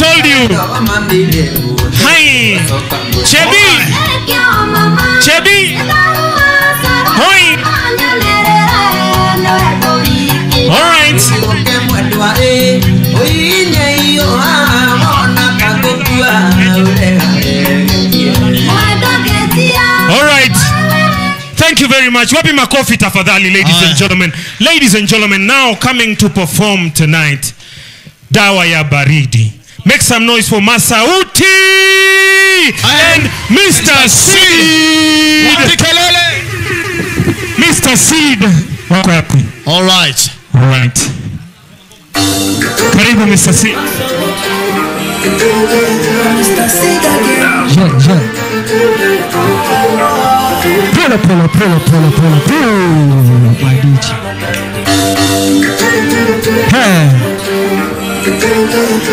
told you. Hi. Chebi. Chebi. Hoi. All right. All right. Thank you very much. Wapi makofi tafadhali, ladies and gentlemen. Ladies and gentlemen, now coming to perform tonight, Dawa ya Baridi. Make some noise for Masauti and Mr. Seed. Mr. Seed. All right. All right. Karibu Mr. Seed. Pull, my DJ.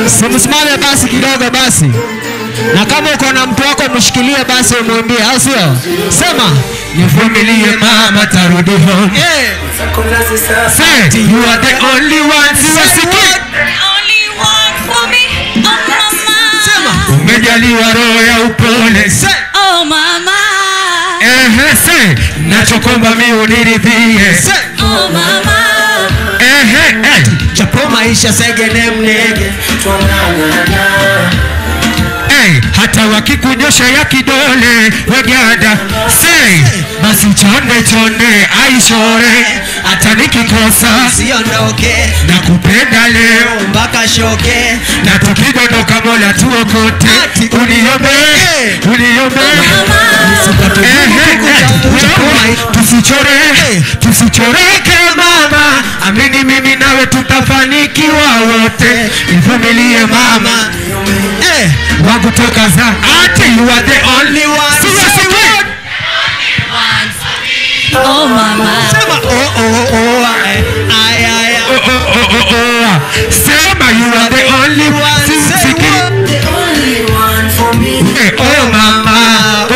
Simsimame basi kidogo basi. Na kama uko na mtu wako mshikilie basi umwambie, au sio? Sema, nivumilie mama tarudi home. Say, you are the only one. Only one for me. Oh mama. Sema, umejaliwa roho ya upole. Say, oh mama. Say, nachokomba mimi uniridhie. Say, oh mama. Chapo maisha segene mnege. Hata wakikunyosha ya kidole wegada. Say, basi chonde aishore. Hata nikikosa siondoke. na kupenda leo Mpaka shoke. na tukidondoka Mola tuokote. Uniombe tusichoreke mama. Amini mimi nawe tutafanikiwa wote. Nivumilie mama. Wangu toka za ati, you are the only one. Oh mama. Sema Sema, you are the only one. the only one for me. Oh mama.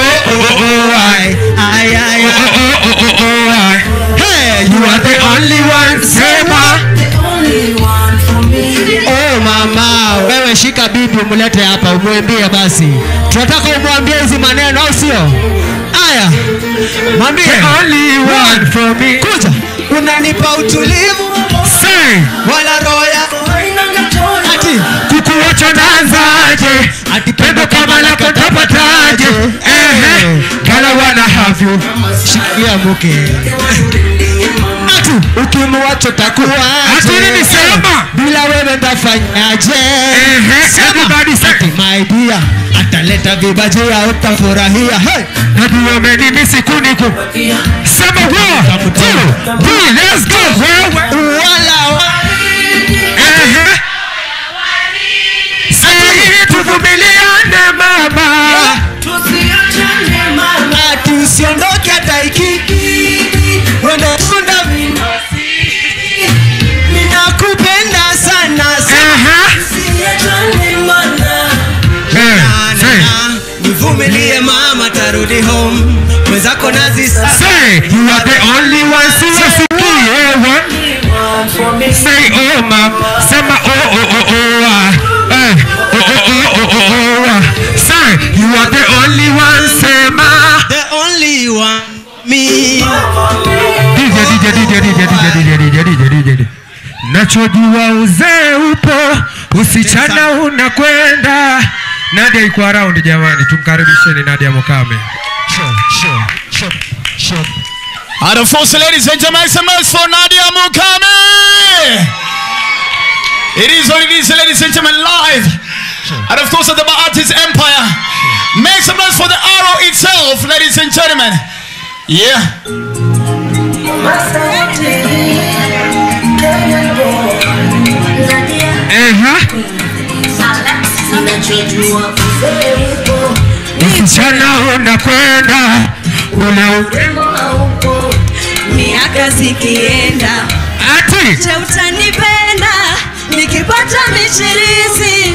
Hey, you are the only one. Sema, The only one for me. Oh mama, wewe shika bibi umlete hapa umwambie basi. Tunataka umwambie hizi maneno, au sio? Aya. Mwambie only one for me. Kuja. Unanipa utulivu. Say, Wala roho yako ati kukuacha naanzaje? ati Pendo kama lako tapataje? Gala wanna have you. shikia mke. Ati ukimwacha takuwa Ati nini sema? bila wewe ndafanyaje? Everybody say, My dear, ataleta vibajia utafurahia. Hey! najua umenimisi kuniku. Sema one, two, three, let's go. Wala Say, tuvumiliane mama. tusiachane mama. Ati usiondoke hata ikiki. Wenda funda minosi. Ninakupenda sana sana. Usiachane mama. Nivumilie mama tarudi home. Mwenzako nazisa. Say, you are the only one. Say, oh mama. Sema, Say, you are the only one. Sema, The only one. Me. DJ. Nachojua uzee upo, usichana unakwenda. Nadia iko around jamani, tumkaribisheni Nadia Mukame. Sure. Out of force, ladies and gentlemen, some noise for Nadia Mukame. It is what it is, ladies and gentlemen, live. And of course, at the Bahati's Empire. Make some noise for the arrow itself, ladies and gentlemen. Yeah. Usichana unakwenda, ule urembo haupo. Miaka zikienda, Ati, je utanipenda? Nikipata michirizi,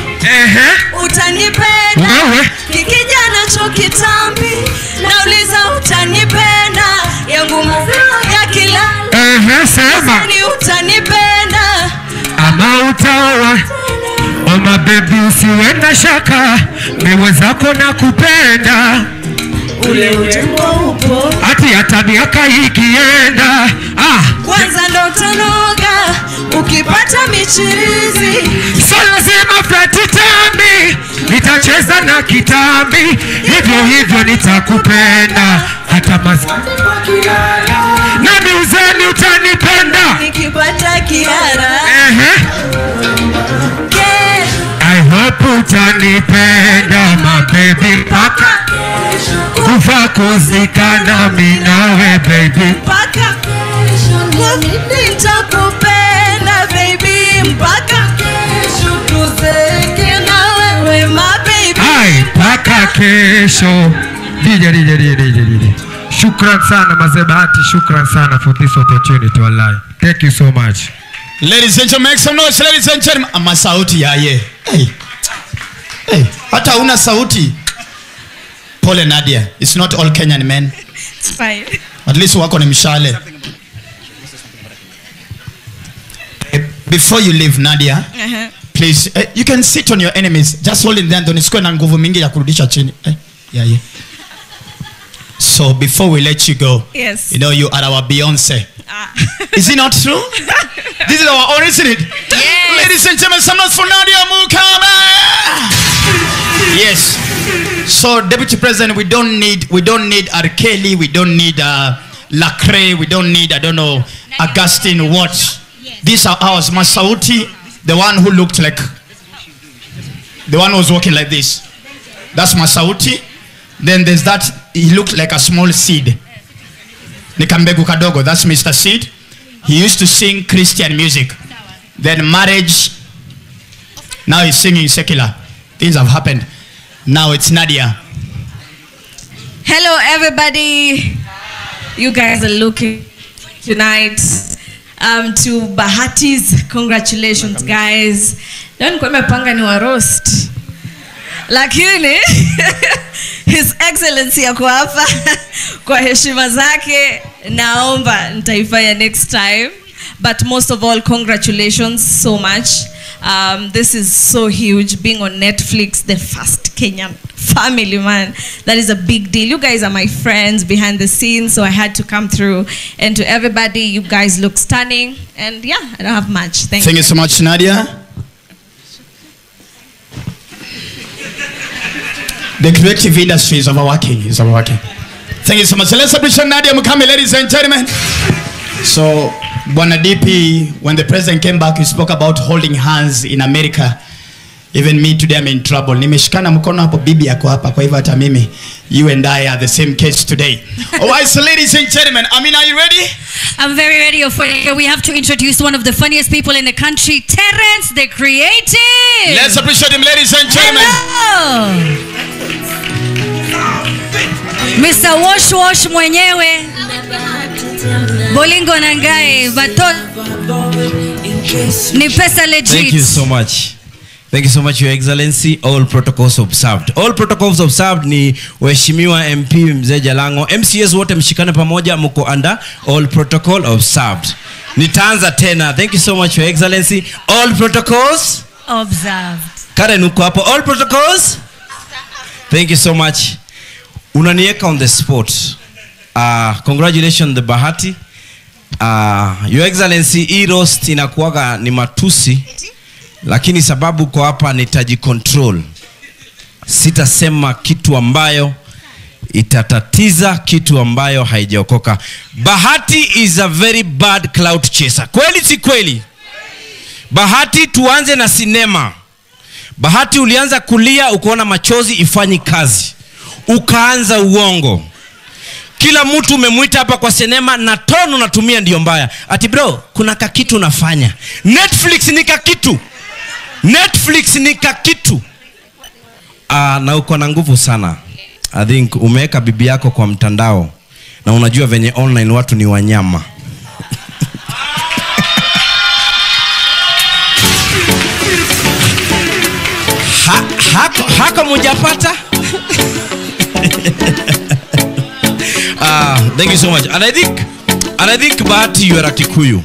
utanipenda? wewe Kikija nacho kitambi, nauliza utanipenda? Yangu maziwa ya kilala, sema ni utanipenda? ama utaoa. Mama baby usiwe na shaka, mimi zako na kupenda. Ule utembo upo, Ati hata miaka ikienda. kwanza ndo utanoga ukipata michirizi. So lazima flati tambi, nitacheza na kitambi, hivyo hivyo nitakupenda hata nami uzeni utanipenda Nikipata kiara I hope utanipenda my baby mpaka kufa kuzikana mimi nawe baby mpaka nitakupenda baby mpaka tuzeke na wewe my baby. Mpaka kesho. DJ. Shukran sana Mzee Bahati, shukran sana for this opportunity wallahi. Thank you so much. Ladies and gentlemen, make some noise, ladies and gentlemen. Ama sauti ya ye. Hey. Hata una sauti. Pole Nadia. It's not all Kenyan men. It's fine. At least wako ni mshale. Before you leave Nadia, please, you can sit on your enemies. Just hold it there, don't sikuwe na nguvu mingi ya kurudisha chini. Yeah. So before we let you go, Yes. you know you are our Beyonce. Is it not true? This is our own, isn't it? Yes. Ladies and gentlemen, some noise for Nadia Mukame. Yes. So Deputy President, we don't need R. Kelly, we don't need Lacrae, we don't need, I don't know, Augustine Watts. These are ours. Masauti, the one who looked like, the one who was walking like this. That's Masauti. Then there's that, he looked like a small seed. Nikambegu kadogo, that's Mr. Seed. He used to sing Christian music. Then marriage, now he's singing secular. Things have happened. Now it's Nadia. Hello everybody. You guys are looking tonight. To Bahati's, congratulations guys. Leo nilikuwa nimepanga ni wa roast. Lakini His Excellency yako hapa kwa heshima zake, naomba nitaifanya next time. But most of all, congratulations so much. This is so huge, being on Netflix, the first Kenyan family, man. That is a big deal. You guys are my friends behind the scenes, so I had to come through. And to everybody, you guys look stunning. And yeah, I don't have much. Thank you. Thank you so much, Nadia. The creative industry is overworking. Thank you so much. Let's appreciate Nadia Mukame, ladies and gentlemen. So, Bwana DP, when the president came back, he spoke about holding hands in America. Even me today, I'm in trouble. Nimeshikana mkono hapo, bibi yako hapa, kwa hivyo hata mimi, you and I are the same case today. Alright, so ladies and gentlemen, Amina, are you ready? I'm very ready. We have to introduce one of the funniest people in the country, Terrence, the creative. Let's appreciate him, ladies and gentlemen. Hello. Mr. Wash mwenyewe. Bolingo Nangai, Baton. Ni pesa legit. Thank you so much. Thank you so much, Your Excellency. All protocols observed. All protocols observed ni waheshimiwa MP Mzee Jalango. MCS wote mshikane pamoja, mko under all protocol observed. Nitaanza tena. Thank you so much, Your Excellency. All protocols Observed. Karen uko hapo. All protocols. Thank you so much. Unanieka on the spot. Congratulations the Bahati. Your Excellency, hii roast inakuwaga ni matusi. Lakini sababu kwa hapa nitajicontrol. Sitasema kitu ambayo itatatiza, kitu ambayo haijaokoka. Bahati is a very bad cloud chaser. Kweli si kweli? Bahati, tuanze na sinema. Bahati, ulianza kulia ukaona machozi ifanyi kazi. Ukaanza uongo. Kila mtu umemuita hapa kwa sinema na tono unatumia ndio mbaya. Ati bro, kuna kakitu unafanya. Netflix ni kakitu. Netflix ni kakitu. Na uko na nguvu sana. I think umeweka bibi yako kwa mtandao. Na unajua venye online watu ni wanyama. Hako mujapata? Thank you so much. And I think Bahati, you are a Kikuyu.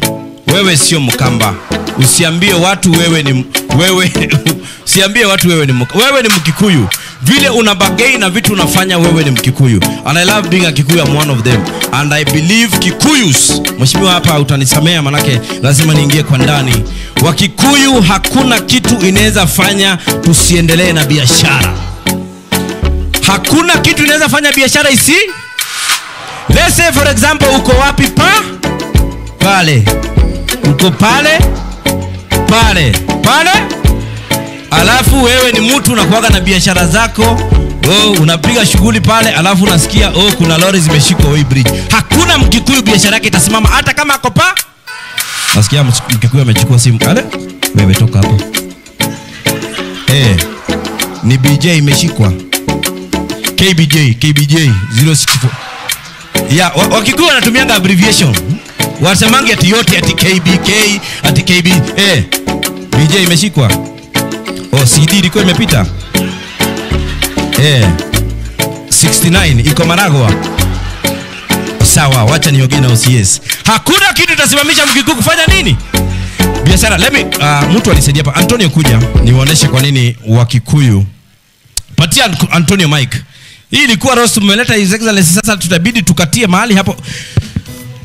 Wewe sio Mkamba. Usiambie watu wewe ni wewe siambie watu wewe ni Mkikuyu. Vile una bargain na vitu unafanya, wewe ni Mkikuyu. And I love being a Kikuyu. I'm one of them. And I believe Kikuyus, mheshimiwa hapa utanisamea manake lazima niingie kwa ndani. Wakikuyu hakuna kitu inaweza fanya tusiendelee na biashara. Hakuna kitu inaweza fanya biashara isi. Let's say for example uko wapi pale. Uko pale. Alafu wewe ni mtu unakuaga na biashara zako. Unapiga shughuli pale, alafu unasikia kuna lori zimeshikwa Way Bridge. Hakuna Mkikuyu biashara yake itasimama hata kama ako Nasikia Mkikuyu amechukua simu. Wewe toka hapo. Ni BJ imeshikwa. KBJ 064. Yeah, Wakikuyu wanatumianga abbreviation. Wasemangi ati yote ati KBK, ati KB. BJ imeshikwa. CD ilikuwa imepita. 69 iko Maragwa. Sawa, wacha niongee na OCS. Hakuna kitu itasimamisha Mkikuyu kufanya nini? Biashara. Let me mtu alisaidia hapa. Antonio kuja niwaoneshe kwa nini Wakikuyu. Patia Antonio mic. Hii ilikuwa roast mmeleta His Excellency, sasa tutabidi tukatie mahali hapo.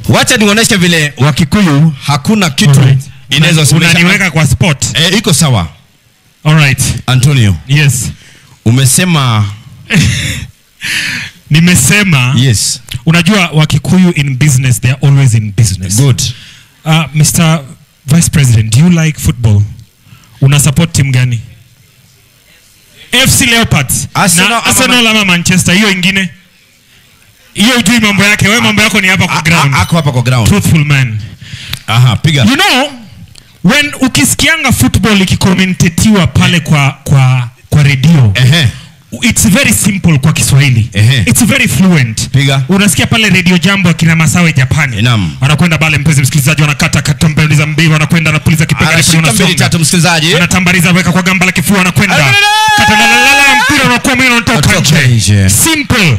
Wacha niwaoneshe vile Wakikuyu hakuna kitu inaweza simamisha. Unaniweka kwa spot. Iko sawa. All right. Antonio. Yes. Umesema nimesema. Yes. Unajua Wakikuyu in business, they are always in business. Good. Mr. Vice President, do you like football? Una support team gani? FC Leopards. Arsenal ama Manchester, hiyo ingine? Hiyo ujui mambo yake. Wewe mambo yako ni hapa kwa ground. Ako hapa kwa ground. Truthful man. Piga. You know, when ukisikianga football ikikomentetiwa pale kwa radio. It's very simple kwa Kiswahili. It's very fluent. Piga. Unasikia pale Radio Jambo akina Masawe Japani. Wanakwenda pale mpenzi msikilizaji, wanakata katambiliza mbili, wanakwenda na puliza kipengele fulani unasonga. 2 3 msikilizaji. Wanatambariza weka kwa gamba la kifua, wanakwenda. Katalalala mpira unakuwa mwingine unatoka nje. Simple.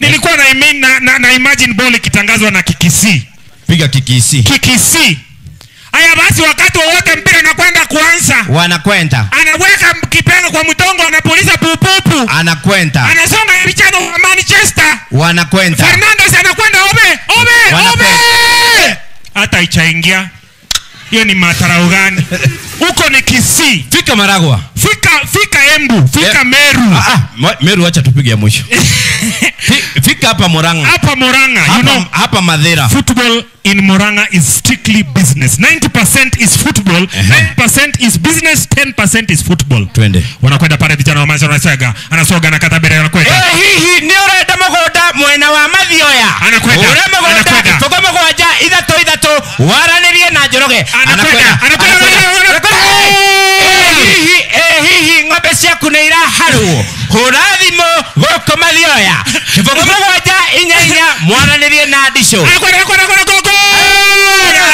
Nilikuwa na imagine ball ikitangazwa na Kikisi. Piga Kikisi. Aya basi wakati wote mpira unakwenda kuanza. Wanakwenda. Anaweka kipenga kwa mtongo, anapuliza pupupu. Anakwenda. Anasonga Richard wa Manchester. Wanakwenda. Fernandes anakwenda obe. Hata ichaingia. Hiyo ni matarau gani? Huko ni Kisii. Fika Maragwa. Fika Embu. Fika Meru. Meru acha tupige ya mwisho. Fika hapa Murang'a. You know, hapa Madera. Football in Murang'a is strictly business. 90% is football, 9% is business, 10% is football. Twende. Wanakwenda pale vijana wa Manchester anasoga na katabere anakwenda. Hihi ni urenda mugoda mwena wa Mathioya. Anakwenda. Togoma kwaja ithato waranirie na Njoroge. Anakwenda. Hihi ng'ombe ciaku nĩ iraharwo hũrathimo gũkũ Mathioya kĩbogoma kwaja inya mwaranirie na Ndicũ.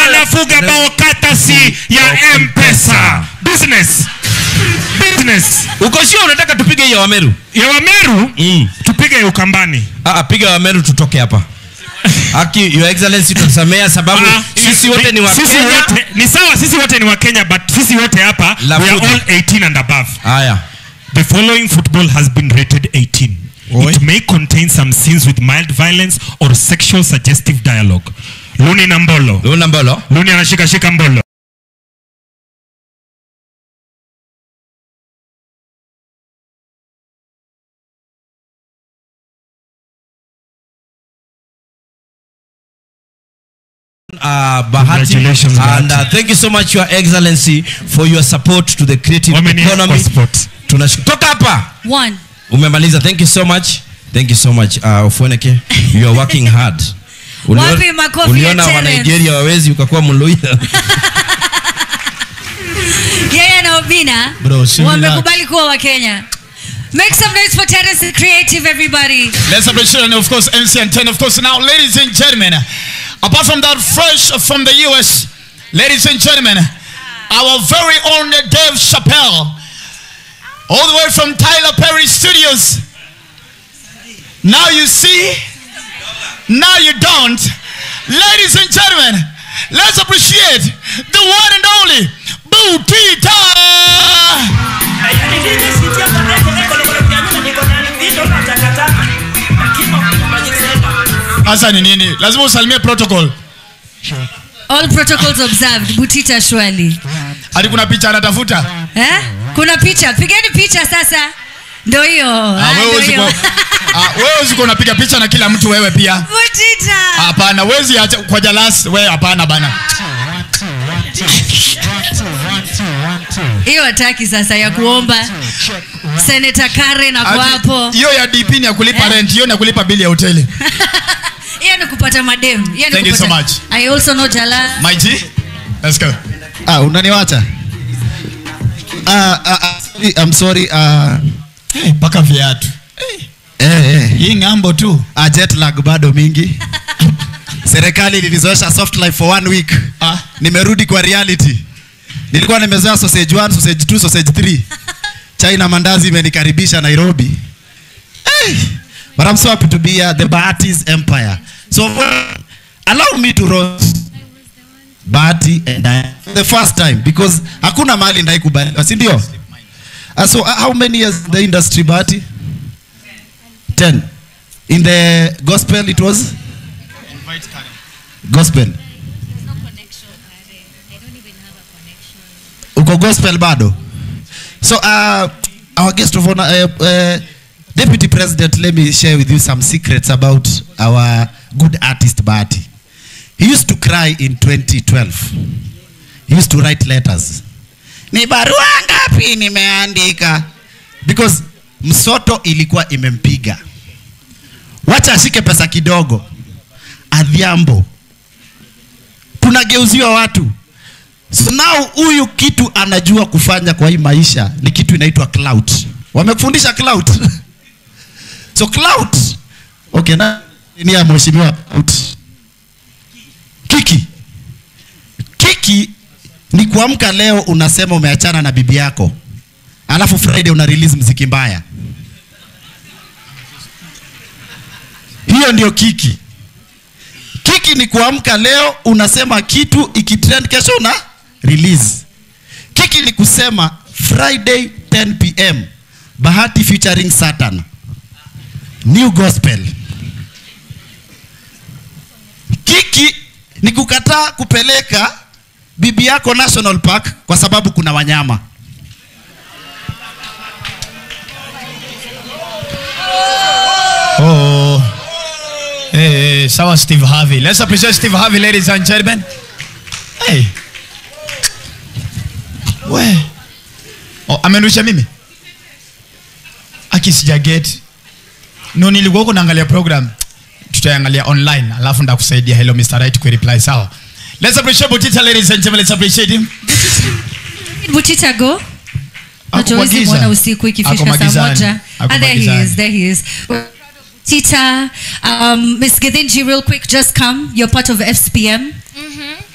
Anafuga bao katasi ya M-Pesa. Business. Uko sio unataka tupige ya Wameru? Ya Wameru? Tupige ya Ukambani. Piga Wameru tutoke hapa. Your Excellency tunasamea sababu sisi wote ni wa Kenya. Ni sawa sisi wote ni wa Kenya, but sisi wote hapa we are all 18 and above. The following football has been rated 18. It may contain some scenes with mild violence or sexual suggestive dialogue. Luni na Mbolo. Luni anashika Mbolo. Bahati, and thank you so much, Your Excellency, for your support to the creative economy. Tunashukuru hapa. 1. Umemaliza. Thank you so much. Ofweneke, you are working hard. Uliona wa Nigeria wawezi ukakuwa Mluya. Yeye na Obina wamekubali kuwa wa Kenya. Make some noise for Terrence the Creative, everybody. Let's appreciate, and of course MC and 10, of course. Now, ladies and gentlemen, apart from that, fresh from the US, ladies and gentlemen, our very own Dave Chappelle, all the way from Tyler Perry Studios. Now you see, now you don't. Ladies and gentlemen, let's appreciate the one and only Butita. Asa ni nini? Lazima usalimie protocol. All protocols observed. Butita shwali. Hadi kuna picha anatafuta? Kuna picha. Pigeni picha sasa. Ndio hiyo. Wewe usiko unapiga picha na kila mtu wewe pia. Butita. Hapana, wezi acha kwa jalas wewe hapana bana. Hiyo hataki sasa ya kuomba. Senator Karen ako hapo. Hiyo ya DP ni ya kulipa rent, hiyo ni ya kulipa bili ya hoteli. Hiyo ni kupata madem. Thank you so much. I also know Jala. My G. Let's go. Unaniwacha? I'm sorry. Paka viatu. Hii ngambo tu. Jet lag bado mingi. Serikali ilinizoesha soft life for 1 week. Nimerudi kwa reality. Nilikuwa nimezoea sausage 1, sausage 2, sausage 3. Chai na mandazi imenikaribisha Nairobi. But I'm so happy to be here, the Bahati's empire. So allow me to roast Bahati and I the first time because hakuna mahali ndai kubaliwa, si ndio? So how many years in the industry, Bahati? 10. In the gospel it was? Gospel. There's no connection, Karen. I don't even have a connection. Uko gospel bado? So our guest of honor, Deputy President, let me share with you some secrets about our good artist Bahati. He used to cry in 2012. He used to write letters. Ni barua ngapi nimeandika? Because msoto ilikuwa imempiga. Wacha ashike pesa kidogo. Adhiambo. Tunageuziwa watu. So now huyu kitu anajua kufanya kwa hii maisha ni kitu inaitwa clout. Wamekufundisha clout. So clout. Okay, na ni ya mheshimiwa clout. Kiki ni kuamka leo unasema umeachana na bibi yako. Alafu Friday una release muziki mbaya. Hiyo ndio kiki. Kiki ni kuamka leo unasema kitu ikitrend kesho una release. Kiki ni kusema Friday 10 PM Bahati featuring Satan. New gospel. Kiki ni kukataa kupeleka bibi yako National Park kwa sababu kuna wanyama. Hey, sawa Steve Harvey. Let's appreciate Steve Harvey, ladies and gentlemen. Hey. We. Amenusha mimi. Akisija get. No, nilikuwa huko naangalia program. Tutaangalia online. Alafu ndakusaidia hello Mr. Right ku reply sawa. Let's appreciate Butita, ladies and gentlemen. Let's appreciate him. Butita go. Hatuwezi muona usiku ikifika saa moja. And there he is. Tita, Miss Githinji, real quick, just come. You're part of FPM.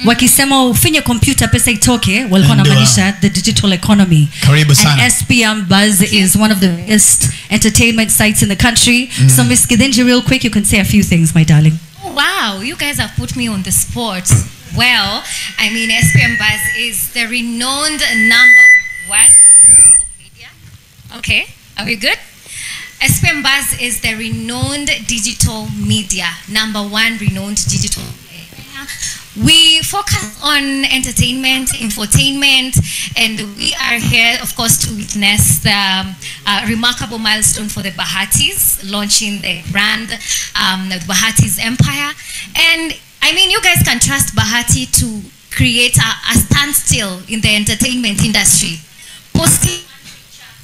Wakisema ufinye computer pesa itoke, walikuwa wanamaanisha the digital economy. Karibu sana. And SPM Buzz is one of the best entertainment sites in the country. So Miss Githinji, real quick, you can say a few things, my darling. Oh, wow, you guys have put me on the spot. Well, I mean, SPM Buzz is the renowned number one social media. Okay, are we good? SPM Buzz is the renowned digital media, number one renowned digital media. We focus on entertainment, infotainment, and we are here, of course, to witness the remarkable milestone for the Bahatis, launching the brand, Bahati's Empire. And I mean, you guys can trust Bahati to create a standstill in the entertainment industry, posting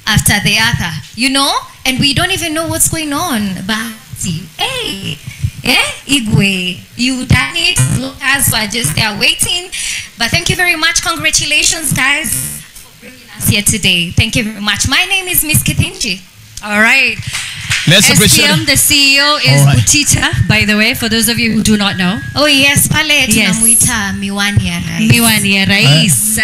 after the other, you know, and we don't even know what's going on. Bahati, hey. Igwe, you done it. Lucas were just there waiting. But thank you very much. Congratulations, guys, for bringing us here today. Thank you very much. My name is Miss Githinji. All right. Let's appreciate SPM, the CEO is Alright. Butita, by the way, for those of you who do not know. Oh yes, pale Yes. tunamuita miwani ya rais. Miwani ya Rais.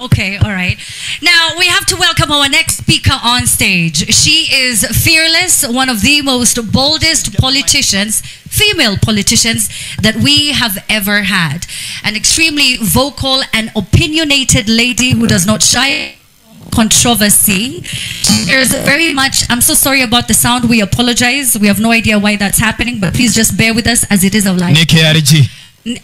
Okay, all right. Now we have to welcome our next speaker on stage. She is fearless, one of the most boldest politicians, female politicians that we have ever had. An extremely vocal and opinionated lady who does not shy controversy. There's very much, I'm so sorry about the sound, we apologize. We have no idea why that's happening, but please just bear with us as it is our life. Ni KRG. Ni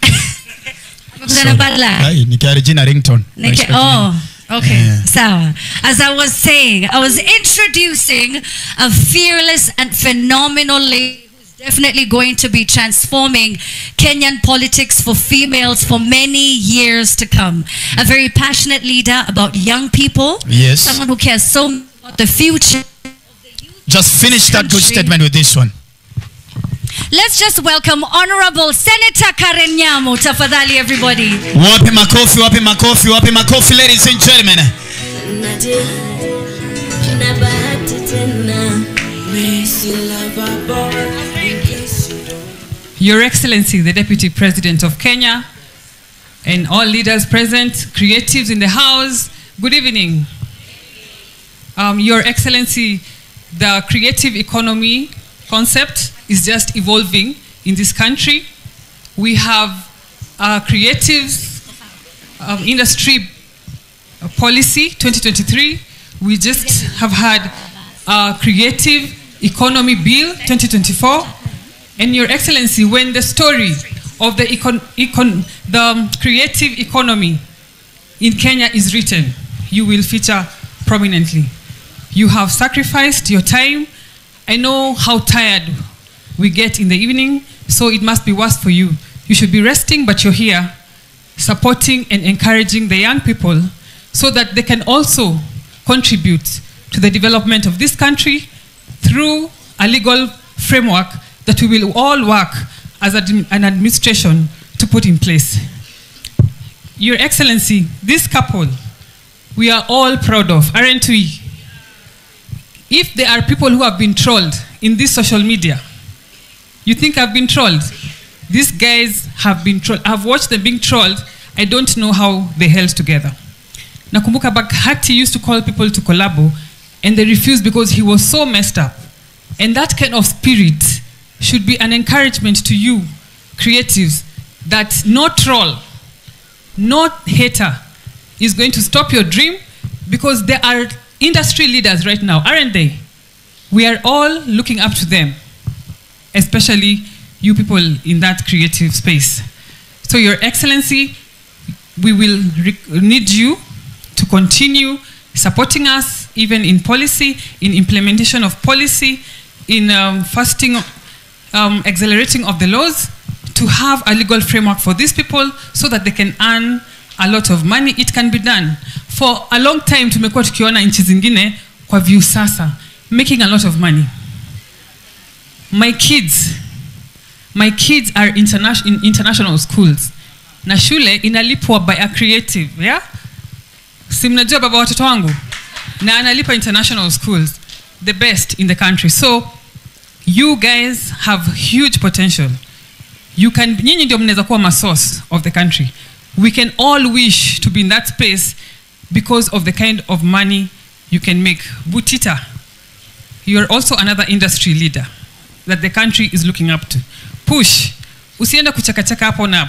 KRG na ringtone. Oh, okay. Yeah. Sawa. As I was saying, I was introducing a fearless and phenomenal lady who's definitely going to be transforming Kenyan politics for females for many years to come. A very passionate leader about young people. Yes. Someone who cares so much about the future. Just finish that good statement with this one. Let's just welcome Honorable Senator Karen Nyamu. Tafadhali, everybody. Wapi makofi, wapi makofi, wapi makofi, ladies and gentlemen. Your Excellency, the Deputy President of Kenya, and all leaders present, creatives in the house, good evening. Your Excellency, the creative economy concept is just evolving in this country. We have a creative industry policy 2023. We just have had a creative economy bill 2024. And Your Excellency, when the story of the creative economy in Kenya is written, you will feature prominently. You have sacrificed your time. I know how tired we get in the evening, so it must be worse for you. You should be resting, but you're here supporting and encouraging the young people so that they can also contribute to the development of this country through a legal framework that we will all work as an administration to put in place. Your Excellency, this couple, we are all proud of, aren't we? If there are people who have been trolled in this social media, you think I've been trolled? These guys have been trolled. I've watched them being trolled. I don't know how they held together. Nakumbuka Bahati used to call people to collabo, and they refused because he was so messed up. And that kind of spirit should be an encouragement to you, creatives, that no troll, no hater is going to stop your dream, because there are industry leaders right now, aren't they? We are all looking up to them, especially you people in that creative space. So Your Excellency, we will need you to continue supporting us, even in policy, in implementation of policy, in accelerating of the laws, to have a legal framework for these people so that they can earn a lot of money. It can be done. For a long time, tumekuwa tukiona nchi zingine kwa viusasa, making a lot of money. My kids are in international schools. Na shule inalipwa by a creative, yeah? Si mnajua baba watoto wangu? Na analipa international schools, the best in the country. So, you guys have huge potential. Nyinyi ndio mnaweza kuwa ma source of the country. We can all wish to be in that space because of the kind of money you can make. Butita, you are also another industry leader that the country is looking up to. Push. Usienda kuchakachaka hapo na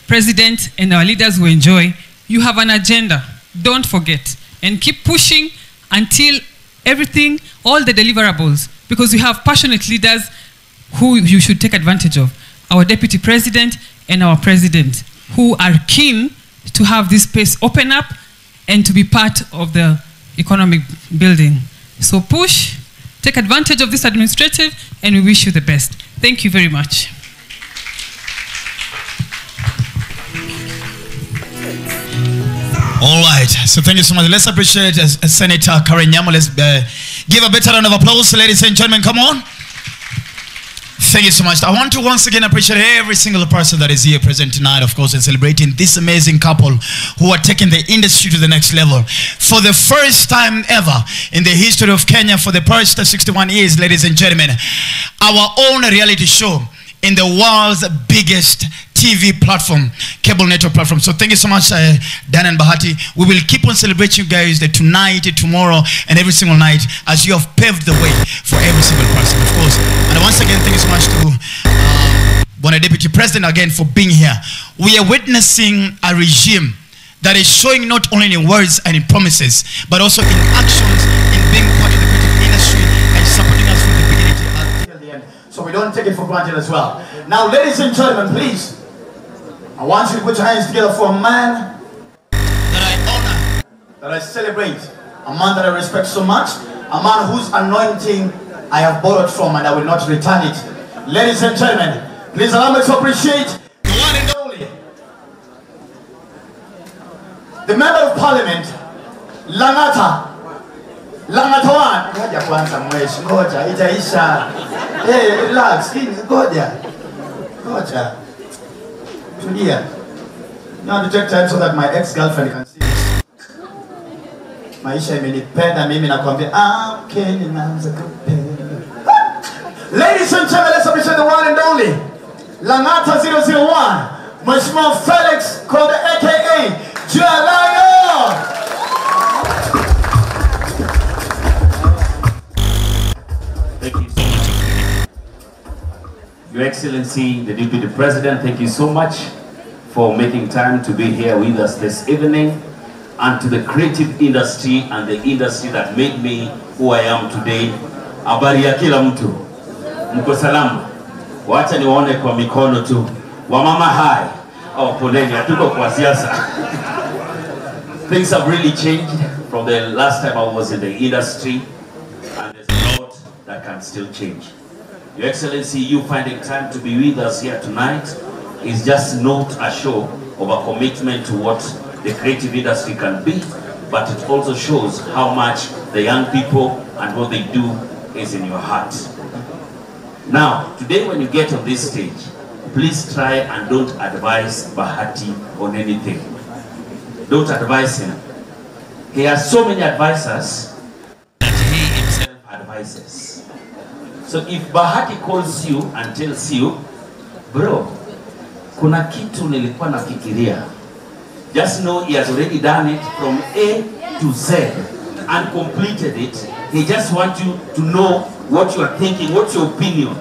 president and our leaders who enjoy. You have an agenda. Don't forget. And keep pushing until everything, all the deliverables, because we have passionate leaders who you should take advantage of. Our deputy president and our president, who are keen to have this space open up and to be part of the economic building. So push, take advantage of this administrative, and we wish you the best. Thank you very much. All right, so thank you so much. Let's appreciate Senator Karen Nyamu. Let's give a better round of applause, ladies and gentlemen. Come on. Thank you so much. I want to once again appreciate every single person that is here present tonight, of course, and celebrating this amazing couple who are taking the industry to the next level. For the first time ever in the history of Kenya, for the past 61 years, ladies and gentlemen, our own reality show in the world's biggest TV platform, cable network platform. So thank you so much, Dan and Bahati. We will keep on celebrating you guys tonight, tomorrow, and every single night as you have paved the way for every single person, of course. And once again, thank you so much to Bona Deputy President again for being here. We are witnessing a regime that is showing not only in words and in promises, but also in actions, in being part of the creative industry and supporting us from the beginning till the end. So we don't take it for granted as well. Now, ladies and gentlemen, please, I want you to put your hands together for a man that I honor, that I celebrate, a man that I respect so much, a man whose anointing I have borrowed from and I will not return it. Ladies and gentlemen, please allow me to appreciate the one and only, the Member of Parliament, Langata one. Ngoja kwanza mweshi, ngoja, itaisha. Hey, relax, ngoja. Ngoja. Tulia. Now to take time so that my ex-girlfriend can see this. Maisha imenipenda mimi nakwambia Kenya naanza kupenda. Ladies and gentlemen, let's appreciate the one and only Langata 001, Mheshimiwa Felix Konde aka Jalayo. Thank you so much. Your Excellency, the Deputy President, thank you so much for making time to be here with us this evening, and to the creative industry and the industry that made me who I am today. Habari ya kila mtu. Mko salama? Wacha niwaone kwa mikono tu. Wamama hai. Oh, poleni, hatuko kwa siasa. Things have really changed from the last time I was in the industry, and there's a lot that can still change. Your Excellency, you finding time to be with us here tonight is just not a show of a commitment to what the creative industry can be, but it also shows how much the young people and what they do is in your heart. Now, today when you get on this stage, please try and don't advise Bahati on anything. Don't advise him. He has so many advisors that he himself advises. So if Bahati calls you and tells you, bro, kuna kitu nilikuwa nafikiria, just know he has already done it from A to Z and completed it. He just wants you to know what you are thinking, what's your opinion.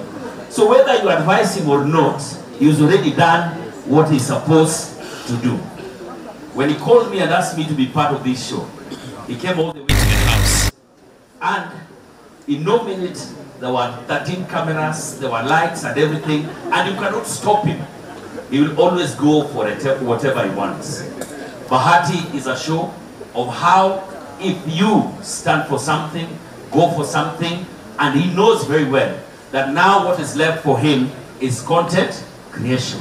So whether you advise him or not, he's already done what he's supposed to do. When he called me and asked me to be part of this show, he came all the way to the house. And in no minute, there were 13 cameras, there were lights and everything, and you cannot stop him. He will always go for whatever he wants. Bahati is a show of how if you stand for something, go for something, and he knows very well that now what is left for him is content creation.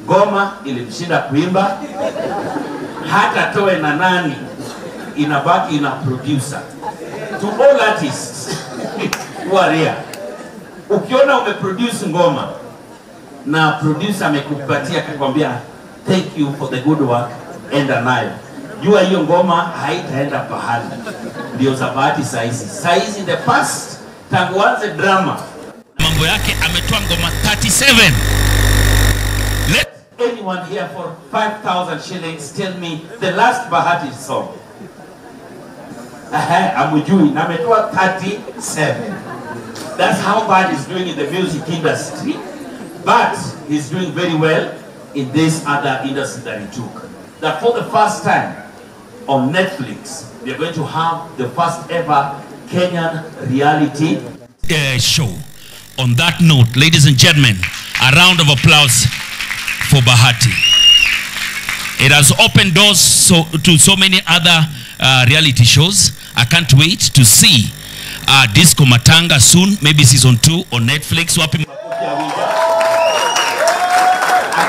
Goma ilimshinda kuimba, hata toe na nani, inabaki ina producer. To all artists who are here, ukiona umeproduce ngoma na producer amekupatia akakwambia thank you for the good work, enda nayo, jua hiyo ngoma haitaenda pahali. Ndio Bahati saizi the past, tangu anze drama mambo yake ametoa ngoma 37. Let anyone here for 5,000 shillings tell me the last Bahati song. Amujui na ametoa 37. That's how bad he's doing in the music industry, but he's doing very well in this other industry that he took. That for the first time on Netflix, we are going to have the first ever Kenyan reality show. On that note, ladies and gentlemen, a round of applause for Bahati. It has opened doors to so many other reality shows. I can't wait to see Disco Matanga soon, maybe season 2 on Netflix. I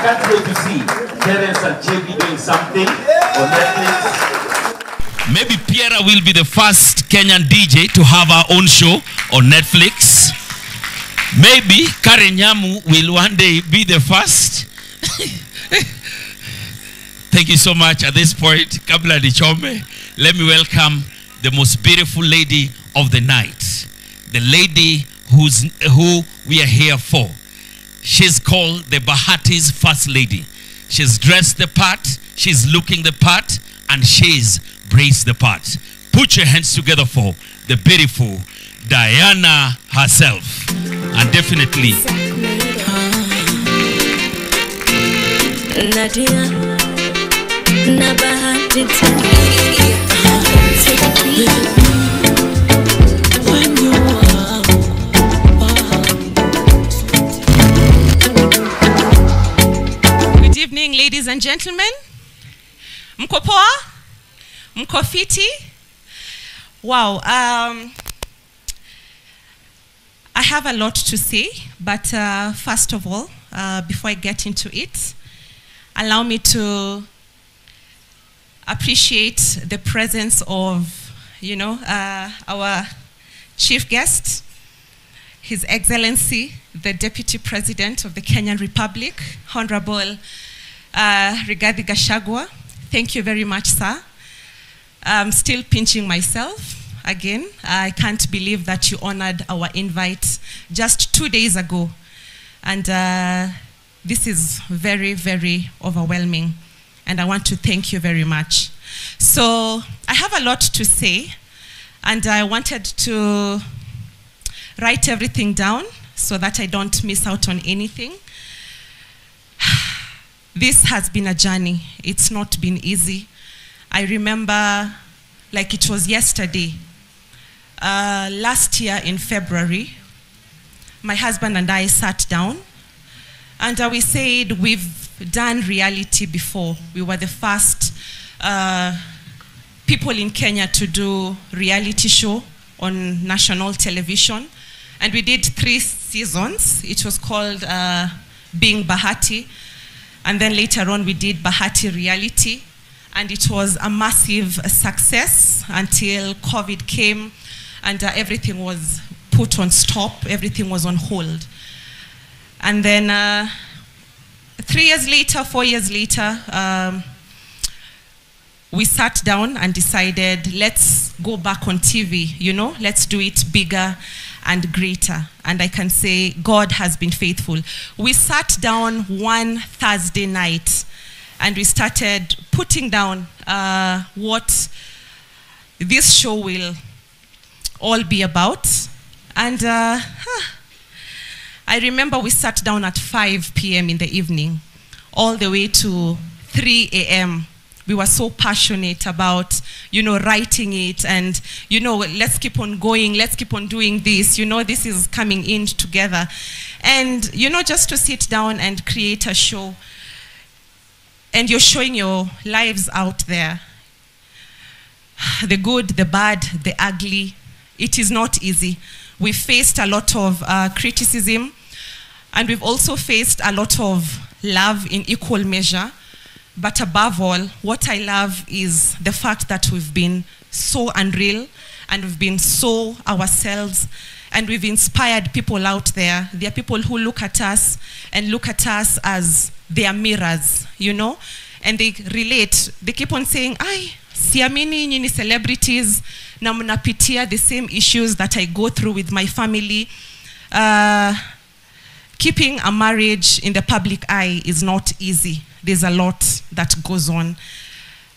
can't wait to see Terence and Chevy doing something on Netflix. Maybe Piera will be the first Kenyan DJ to have our own show on Netflix. Maybe Karen Nyamu will one day be the first. Thank you so much. At this point, Kabla Dichome, let me welcome the most beautiful lady of the night. The lady who we are here for. She's called the Bahati's First Lady. She's dressed the part, she's looking the part, and she's braced the part. Put your hands together for the beautiful Diana herself. And definitely Good evening, ladies and gentlemen. Mko poa? Mko fiti? Wow. I have a lot to say, but first of all, before I get into it, allow me to appreciate the presence of, our chief guest, His Excellency, the Deputy President of the Kenyan Republic, Honorable Rigathi Gachagua. Thank you very much, sir. I'm still pinching myself. Again, I can't believe that you honored our invite just 2 days ago. And this is very, very overwhelming. And I want to thank you very much. So I have a lot to say. And I wanted to write everything down so that I don't miss out on anything. This has been a journey. It's not been easy. I remember like it was yesterday. Last year in February, my husband and I sat down and we said we've done reality before. We were the first people in Kenya to do reality show on national television, and we did 3 seasons. It was called Being Bahati, and then later on we did Bahati Reality, and it was a massive success until COVID came and everything was put on stop, everything was on hold. And then 3 years later, 4 years later, we sat down and decided, let's go back on TV, let's do it bigger and greater. And I can say God has been faithful. We sat down one Thursday night and we started putting down what this show will all be about. And I remember we sat down at 5 p.m. in the evening, all the way to 3 a.m. We were so passionate about, writing it and, let's keep on going, let's keep on doing this, this is coming in together. And, just to sit down and create a show, and you're showing your lives out there, the good, the bad, the ugly. It is not easy. We faced a lot of criticism, and we've also faced a lot of love in equal measure. But above all, what I love is the fact that we've been so unreal, and we've been so ourselves, and we've inspired people out there. There are people who look at us and look at us as their mirrors, and they relate. They keep on saying, "Ay, siamini nyinyi celebrities na mnapitia the same issues that I go through with my family." Keeping a marriage in the public eye is not easy. There's a lot that goes on.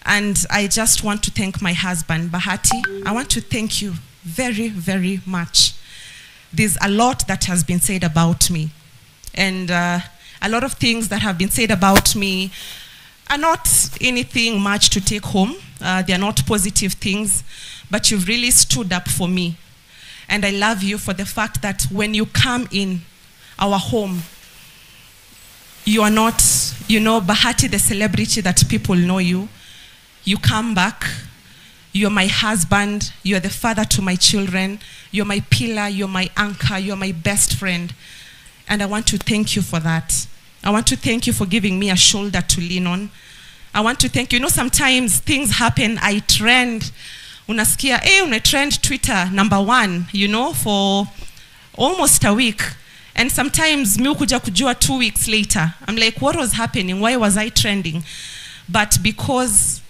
And I just want to thank my husband, Bahati. I want to thank you very, very much. There's a lot that has been said about me. And a lot of things that have been said about me are not anything much to take home. They are not positive things, but you've really stood up for me. And I love you for the fact that when you come in our home, you are not, Bahati the celebrity that people know you. You come back, you're my husband, you're the father to my children, you're my pillar, you're my anchor, you're my best friend. And I want to thank you for that. I want to thank you for giving me a shoulder to lean on. I want to thank you. Sometimes things happen, I trend. Unasikia, una trend Twitter #1, for almost a week. And sometimes mi ukuja kujua 2 weeks later. I'm like, what was happening? Why was I trending? But because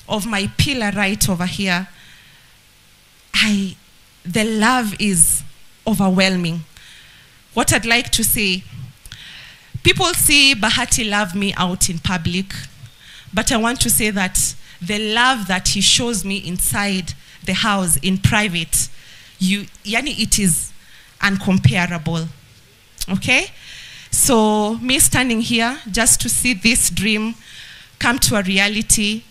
of my pillar right over here, the love is overwhelming. What I'd like to say, people see Bahati love me out in public, but I want to say that the love that he shows me inside the house in private, it is uncomparable. Okay? So me standing here just to see this dream come to a reality,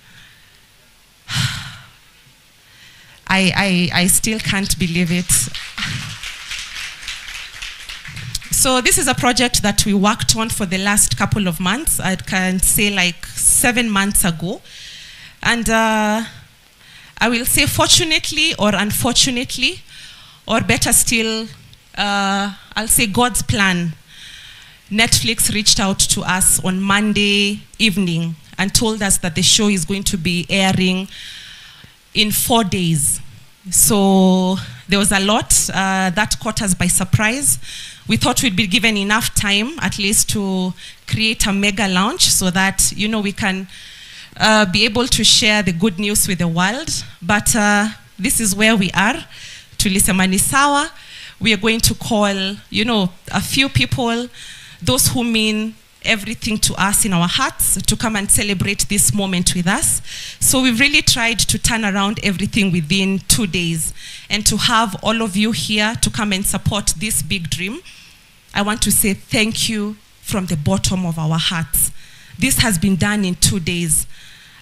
I still can't believe it. So this is a project that we worked on for the last couple of months. I can say like 7 months ago. And I will say fortunately or unfortunately, or better still, I'll say God's plan. Netflix reached out to us on Monday evening and told us that the show is going to be airing in 4 days. So there was a lot that caught us by surprise. We thought we'd be given enough time at least to create a mega launch so that, we can be able to share the good news with the world. But this is where we are. Tulisema ni sawa. We are going to call, a few people, those who mean everything to us in our hearts, to come and celebrate this moment with us. So we've really tried to turn around everything within 2 days. And to have all of you here to come and support this big dream, I want to say thank you from the bottom of our hearts. This has been done in 2 days.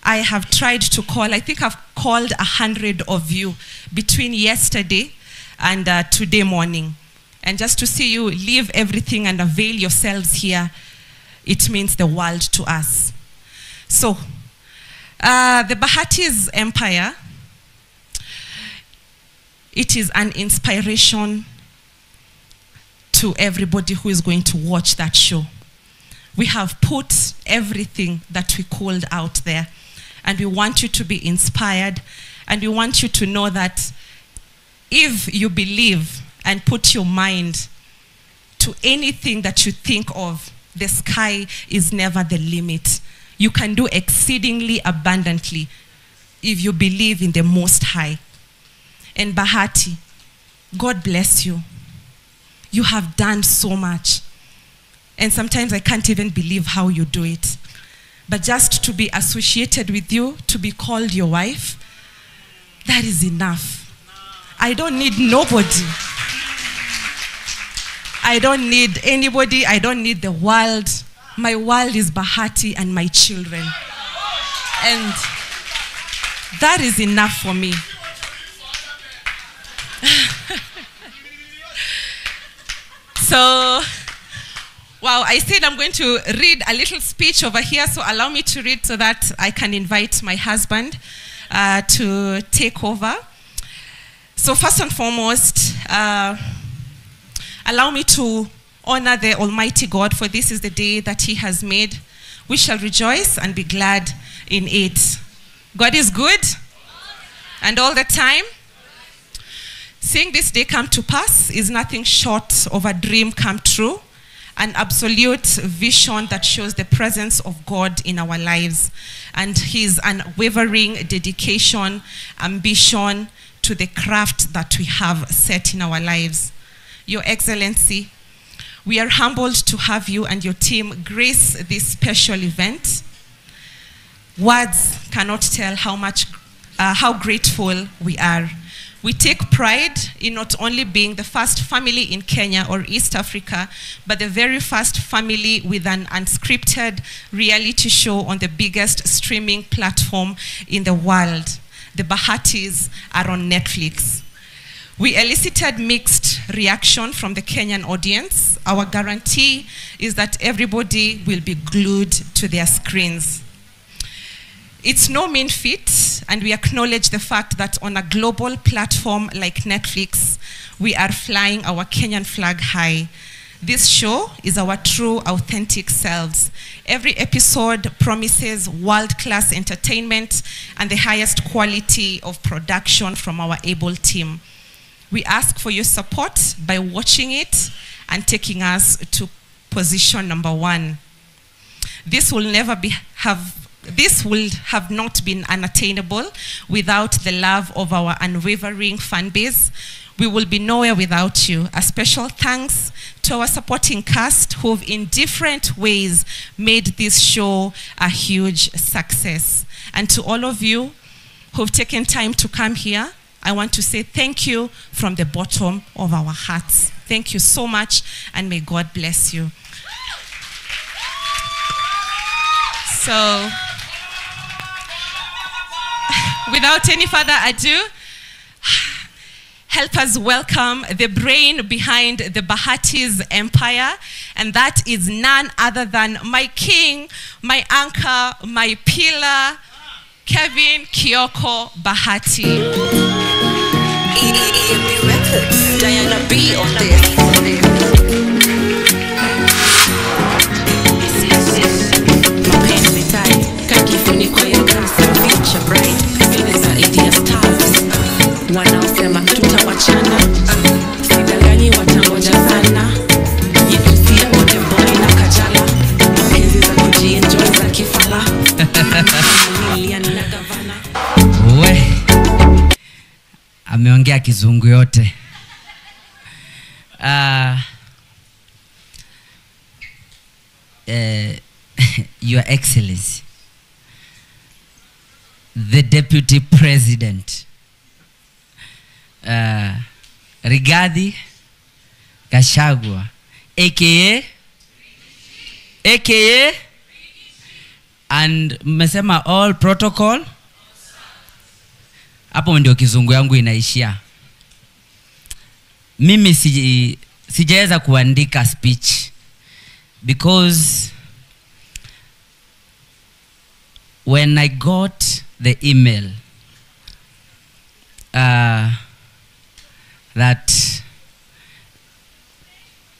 I have tried to call, I think I've called 100 of you between yesterday and today morning. And just to see you leave everything and avail yourselves here, it means the world to us. So, the Bahati's empire, it is an inspiration to everybody who is going to watch that show. We have put everything that we called out there, and we want you to be inspired, and we want you to know that if you believe and put your mind to anything that you think of, the sky is never the limit. You can do exceedingly abundantly if you believe in the Most High. And Bahati, God bless you. You have done so much. And sometimes I can't even believe how you do it. But just to be associated with you, to be called your wife, that is enough. I don't need nobody. I don't need anybody. I don't need the world. My world is Bahati and my children. And that is enough for me. So, wow, I said I'm going to read a little speech over here, so allow me to read so that I can invite my husband to take over. So first and foremost, allow me to honor the Almighty God, for this is the day that He has made. We shall rejoice and be glad in it. God is good, and all the time. Seeing this day come to pass is nothing short of a dream come true, an absolute vision that shows the presence of God in our lives and His unwavering dedication, ambition to the craft that we have set in our lives. Your Excellency, we are humbled to have you and your team grace this special event. Words cannot tell how grateful we are. We take pride in not only being the first family in Kenya or East Africa, but the very first family with an unscripted reality show on the biggest streaming platform in the world. The Bahatis are on Netflix. We elicited mixed reaction from the Kenyan audience. Our guarantee is that everybody will be glued to their screens. It's no mean feat, and we acknowledge the fact that on a global platform like Netflix, we are flying our Kenyan flag high. This show is our true, authentic selves. Every episode promises world-class entertainment and the highest quality of production from our able team. We ask for your support by watching it and taking us to position number 1. This will have not been unattainable without the love of our unwavering fan base. We will be nowhere without you. A special thanks to our supporting cast who've in different ways made this show a huge success. And to all of you who've taken time to come here, I want to say thank you from the bottom of our hearts. Thank you so much, and may God bless you. So, without any further ado, help us welcome the brain behind the Bahati's empire, and that is none other than my king, my anchor, my pillar, Kevin Kioko Bahati. EMB Records, Diana B on this. Wanaosema tutawachana, sidanganyi watangoja sana. Yemsia wote boy na kajala, penzi za kujienjoy za kifala. Milioni na gavana. We ameongea kizungu yote. Your Excellency, the Deputy President, Rigathi Gachagua, aka and mmesema all protocol. Hapo ndio kizungu yangu inaishia. Mimi sijaweza kuandika speech because when I got the email that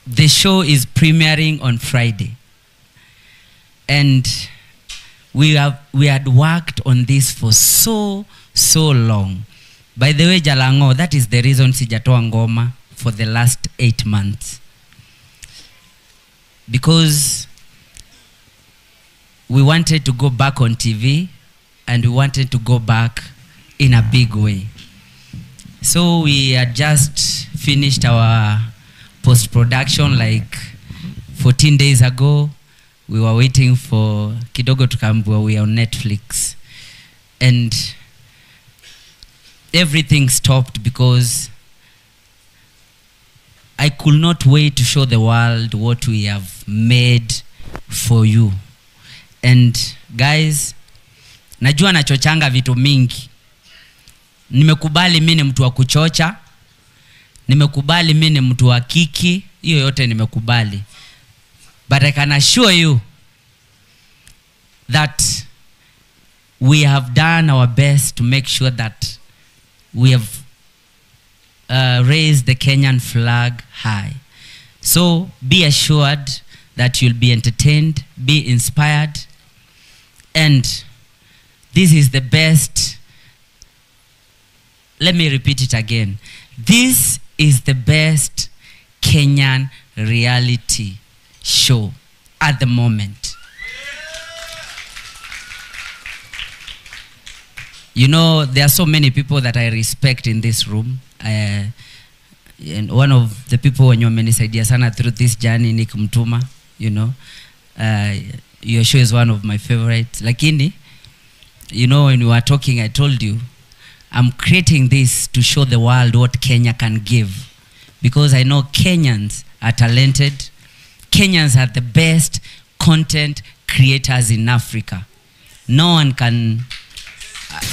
the show is premiering on Friday, and we had worked on this for so long. By the way, Jalango, that is the reason sijatoa ngoma for the last 8 months, because we wanted to go back on TV and we wanted to go back in a big way. So we had just finished our post-production like 14 days ago. We were waiting for kidogo tukambua we are on Netflix, and everything stopped because I could not wait to show the world what we have made for you. And guys, najua nachochanga vitu mingi. Nimekubali mimi ni mtu wa kuchocha, nimekubali mimi ni mtu wa kiki, hiyo yote nimekubali. But I can assure you that we have done our best to make sure that we have raised the Kenyan flag high. So be assured that you'll be entertained, be inspired, and this is the best. Let me repeat it again. This is the best Kenyan reality show at the moment. You know, there are so many people that I respect in this room. And one of the people when you menisaidia sana through this journey, Nick Mtuma, you know. Your show is one of my favorites. Lakini, you know, when we were talking, I told you, I'm creating this to show the world what Kenya can give. Because I know Kenyans are talented. Kenyans are the best content creators in Africa. No one can...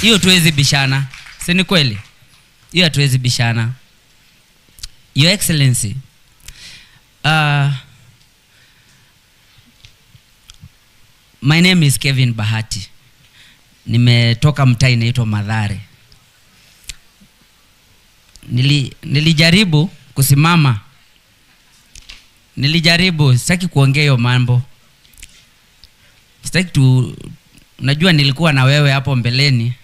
Hiyo tuwezi bishana. Si ni kweli? Hiyo tuwezi bishana. Your Excellency, my name is Kevin Bahati. Nimetoka mtaa inaitwa Mathare. Nilijaribu kusimama. Sitaki kuongea hiyo mambo. Sitaki tu, najua nilikuwa na wewe hapo mbeleni.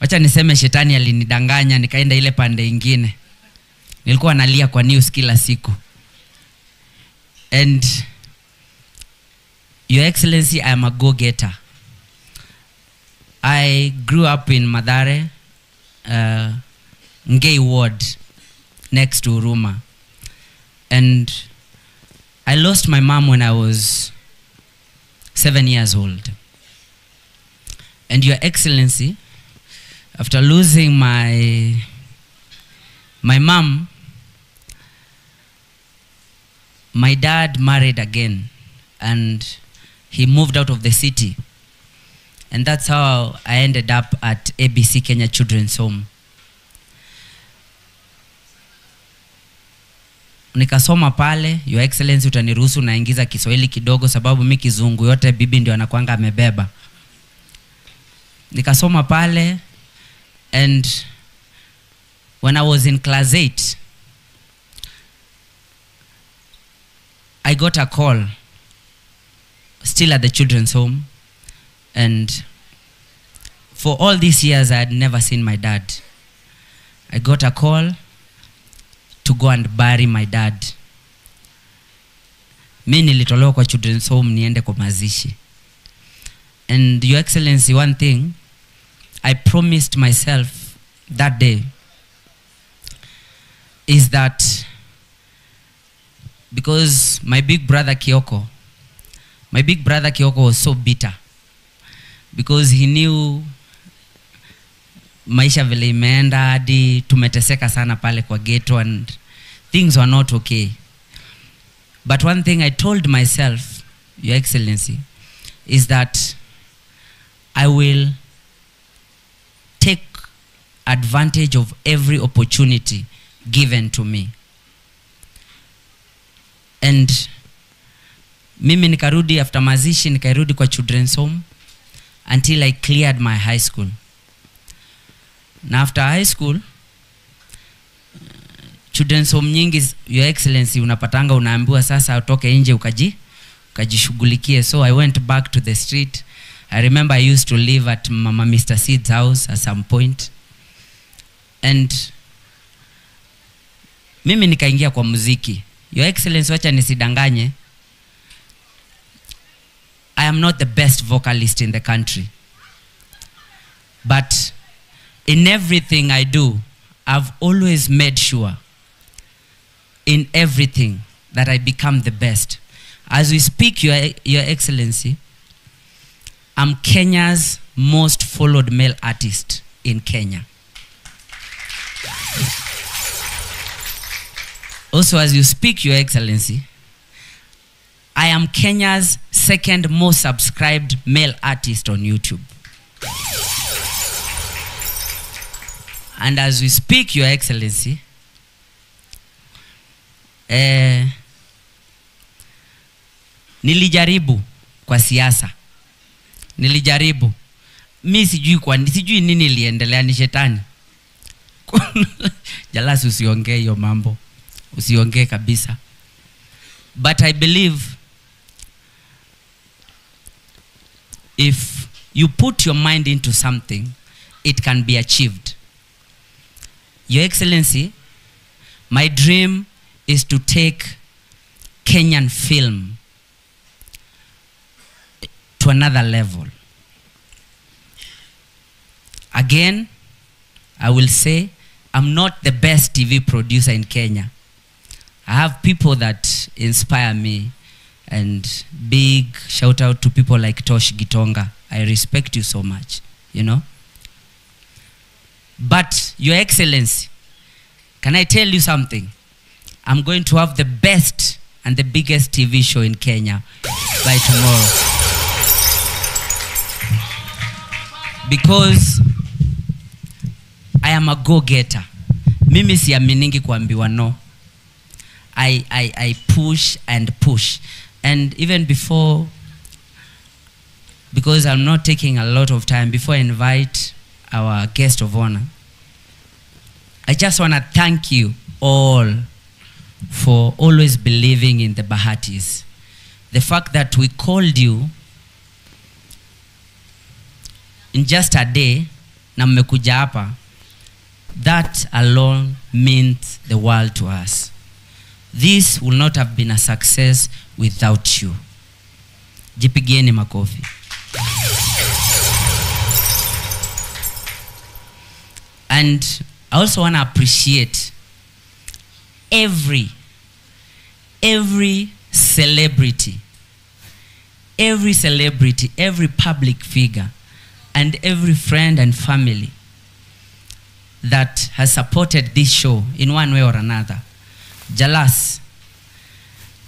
Wacha niseme shetani alinidanganya nikaenda ile pande ingine. Nilikuwa nalia kwa news kila siku. And Your Excellency, I am a go-getter. I grew up in Madare, Ngei Ward, next to Uruma. And I lost my mom when I was 7 years old. And Your Excellency, after losing my mom, my dad married again, and he moved out of the city. And that's how I ended up at ABC Kenya Children's Home. Nikasoma pale. Your Excellency, utaniruhusu naingiza Kiswahili kidogo sababu mimi kizungu yote bibi ndio anakuanga amebeba. Nikasoma pale, and when I was in class 8, I got a call, still at the children's home, and for all these years I had never seen my dad. I got a call to go and bury my dad. Mimi nilitolewa kwa children's home niende kwa mazishi. And Your Excellency, one thing I promised myself that day is that, because my big brother Kioko was so bitter, because he knew maisha vile imeenda hadi tumeteseka sana pale kwa ghetto and things were not okay. But one thing I told myself, Your Excellency, is that I will take advantage of every opportunity given to me. And mimi nikarudi after mazishi, nikarudi kwa children's home until I cleared my high school. Na after high school, children's home nyingi, Your Excellency, unapatanga unaambiwa sasa utoke nje ukajishughulikie. So I went back to the street. I remember I used to live at Mama Mr. Seed's house at some point. And mimi nikaingia kwa muziki. Your Excellency, wacha nisidanganye, I am not the best vocalist in the country. But in everything I do, I've always made sure in everything that I become the best. As we speak, Your Excellency, I'm Kenya's most followed male artist in Kenya. Also, as you speak, Your Excellency, I am Kenya's second most subscribed male artist on YouTube. And as we speak, Your Excellency, nilijaribu kwa siasa. Nilijaribu. Mi sijui nini iliendelea, ni shetani. Jalasi usiongee hiyo mambo. Usiongee kabisa. But I believe if you put your mind into something, it can be achieved. Your Excellency, my dream is to take Kenyan film to another level. Again, I will say, I'm not the best TV producer in Kenya. I have people that inspire me, and big shout out to people like Tosh Gitonga. I respect you so much, you know. But Your Excellency, can I tell you something? I'm going to have the best and the biggest TV show in Kenya by tomorrow. Because I am a go-getter. Mimi siaminingi kuambiwa no. I push and push. And even before, because I'm not taking a lot of time, before I invite our guest of honor, I just want to thank you all for always believing in the Bahatis. The fact that we called you in just a day, na mmekuja hapa, that alone means the world to us. This will not have been a success without you. Jipigieni makofi. And I also want to appreciate every celebrity, every public figure, and every friend and family that has supported this show in one way or another. Jalas,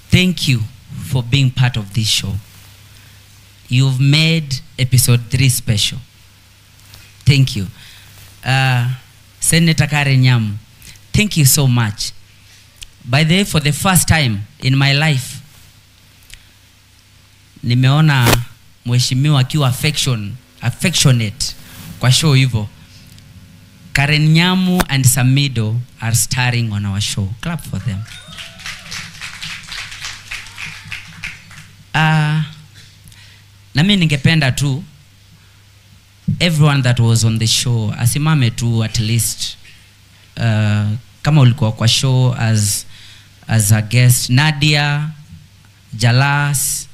thank you for being part of this show. You've made episode 3 special. Thank you. Senator Karen Nyamu, thank you so much. By the way, for the first time in my life, nimeona mheshimiwa akiwa affectionate kwa show hivyo. Karen Nyamu and Samido are starring on our show. Clap for them. Na mimi ningependa tu everyone that was on the show asimame tu at least kama ulikuwa kwa show as a guest. Nadia, Jalas,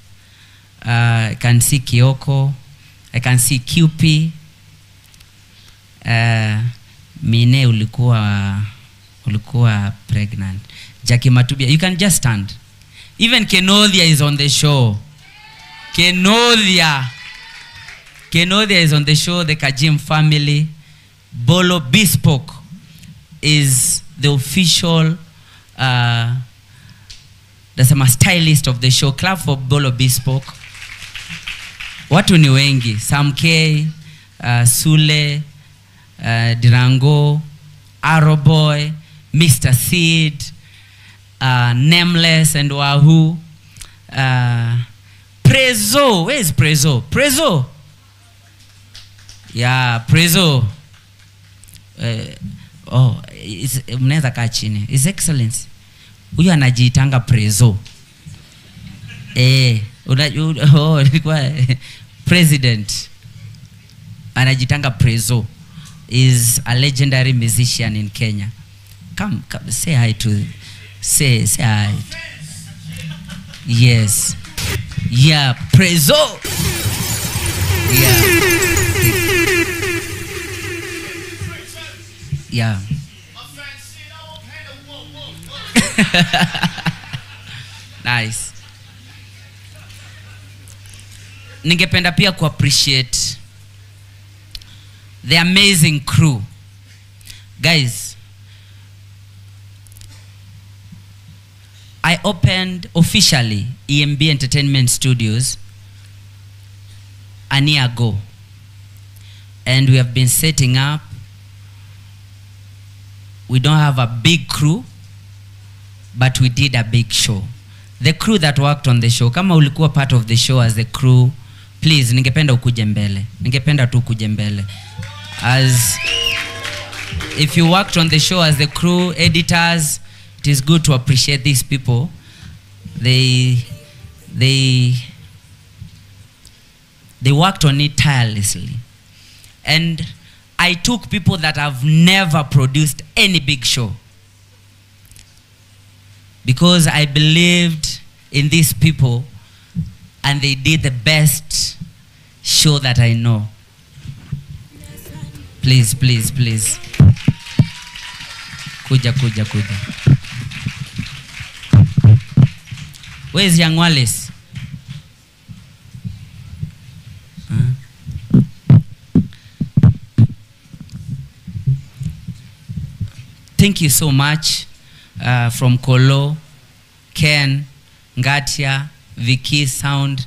I can see Kioko, I can see QP, Mine ulikuwa pregnant. Jackie Matubia, you can just stand. Even Kenodia is on the show. Kenodia is on the show. The Kajim family. Bolo Bespoke is the official that's a stylist of the show. Clap for Bolo Bespoke. Watu ni wengi. Sam K, Sule, Dirango, Arrowboy, Mr. Seed, Nameless and Wahoo. Prezo, where is Prezo? Prezo. Yeah, Prezo. Mnaweza kaa chini. His Excellency. Huyu anajiitanga Prezo. President. Anajitanga Prezo. Is a legendary musician in Kenya. Come, say hi to, say hi. Yes. Yeah, Prezo. Yeah. Nice. Ningependa pia ku appreciate the amazing crew. Guys, I opened officially EMB Entertainment Studios a year ago. And we have been setting up. We don't have a big crew, but we did a big show. The crew that worked on the show, kama ulikuwa part of the show as the crew, please, ningependa ukuje mbele. Ningependa tu ukuje mbele. As if you worked on the show as the crew, editors, it is good to appreciate these people. They worked on it tirelessly. And I took people that have never produced any big show, because I believed in these people and they did the best show that I know. Please, please, please. Kuja. Where's Young Wallace? Thank you so much from Kolo, Ken, Ngatia, Vicky, Sound,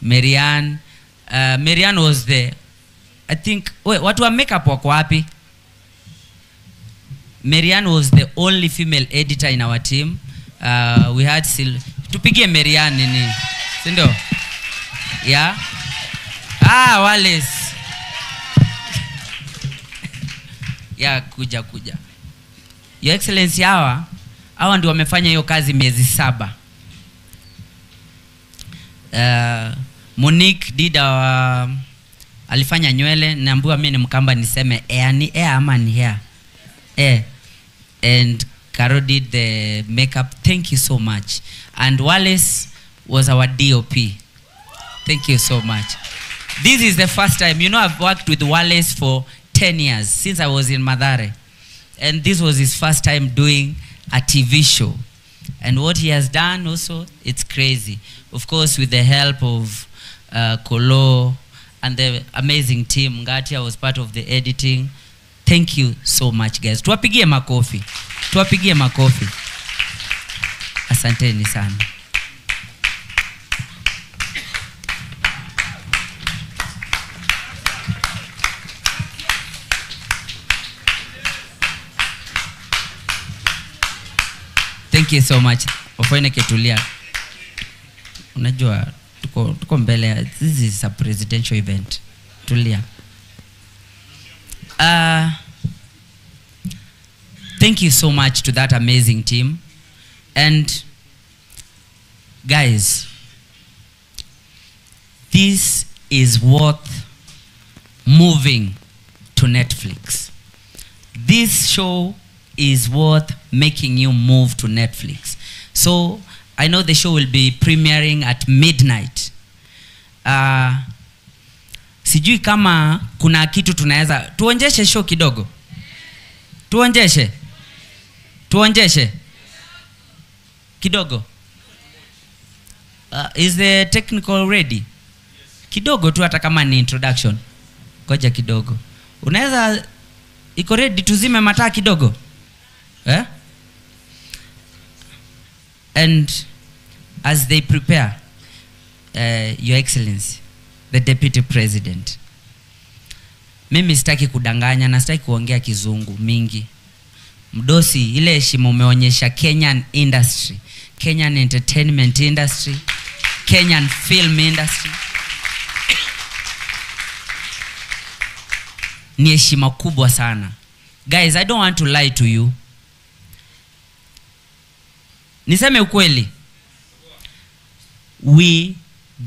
Marianne. Marianne was there. I think, watu wa makeup wako wapi? Marianne was the only female editor in our team. We had tupigie Marianne nini. Sindo? Yeah? Wallace. Yeah, kuja. Your Excellency, hawa ndio wamefanya hiyo kazi miezi 7. Monique did alifanya nywele, naambiwa mimi ni Mkamba niseme ni ama ni hair. And Caro did the makeup. Thank you so much. And Wallace was our DOP. Thank you so much. This is the first time, you know, I've worked with Wallace for 10 years since I was in Madare. And this was his first time doing a TV show. And what he has done also, it's crazy. Of course, with the help of Kolo and the amazing team. Ngatia was part of the editing. Thank you so much, guys. Tuwapigie makofi. Tuwapigie makofi. Asanteni sana. Thank you so much. Ofanya ketulia. Unajua tuko mbele. This is a presidential event. Tulia. Thank you so much to that amazing team. And guys, this is worth moving to Netflix. This show is worth making you move to Netflix. So I know the show will be premiering at midnight. Sijui kama kuna kitu tunaweza tuonjeshe show kidogo. Tuonjeshe kidogo. Is the technical ready? Kidogo tu, hata kama ni introduction. Ngoja kidogo. Unaweza iko ready, tuzime mataa kidogo? And as they prepare, Your Excellency, the Deputy President, mimi sitaki kudanganya na sitaki kuongea kizungu mingi. Mdosi, ile heshima umeonyesha Kenyan industry, Kenyan entertainment industry, Kenyan film industry, ni heshima kubwa sana. Guys, I don't want to lie to you. Niseme ukweli. We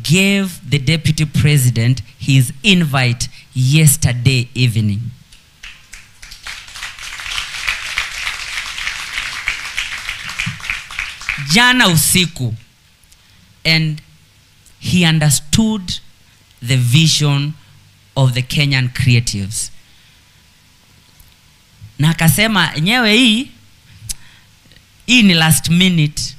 gave the Deputy President his invite yesterday evening. Jana usiku. And he understood the vision of the Kenyan creatives. Na akasema nyewe hii ni last minute.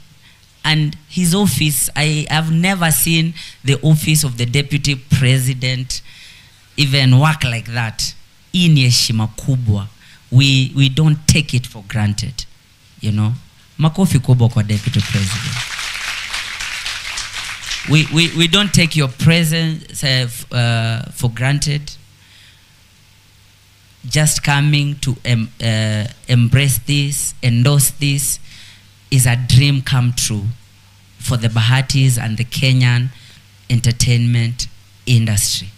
And his office, I have never seen the office of the Deputy President even work like that. Hii ni heshima kubwa. We don't take it for granted, you know. Makofi kubwa kwa Deputy President. We don't take your presence for granted. Just coming to embrace this, endorse this, is a dream come true for the Bahatis and the Kenyan entertainment industry.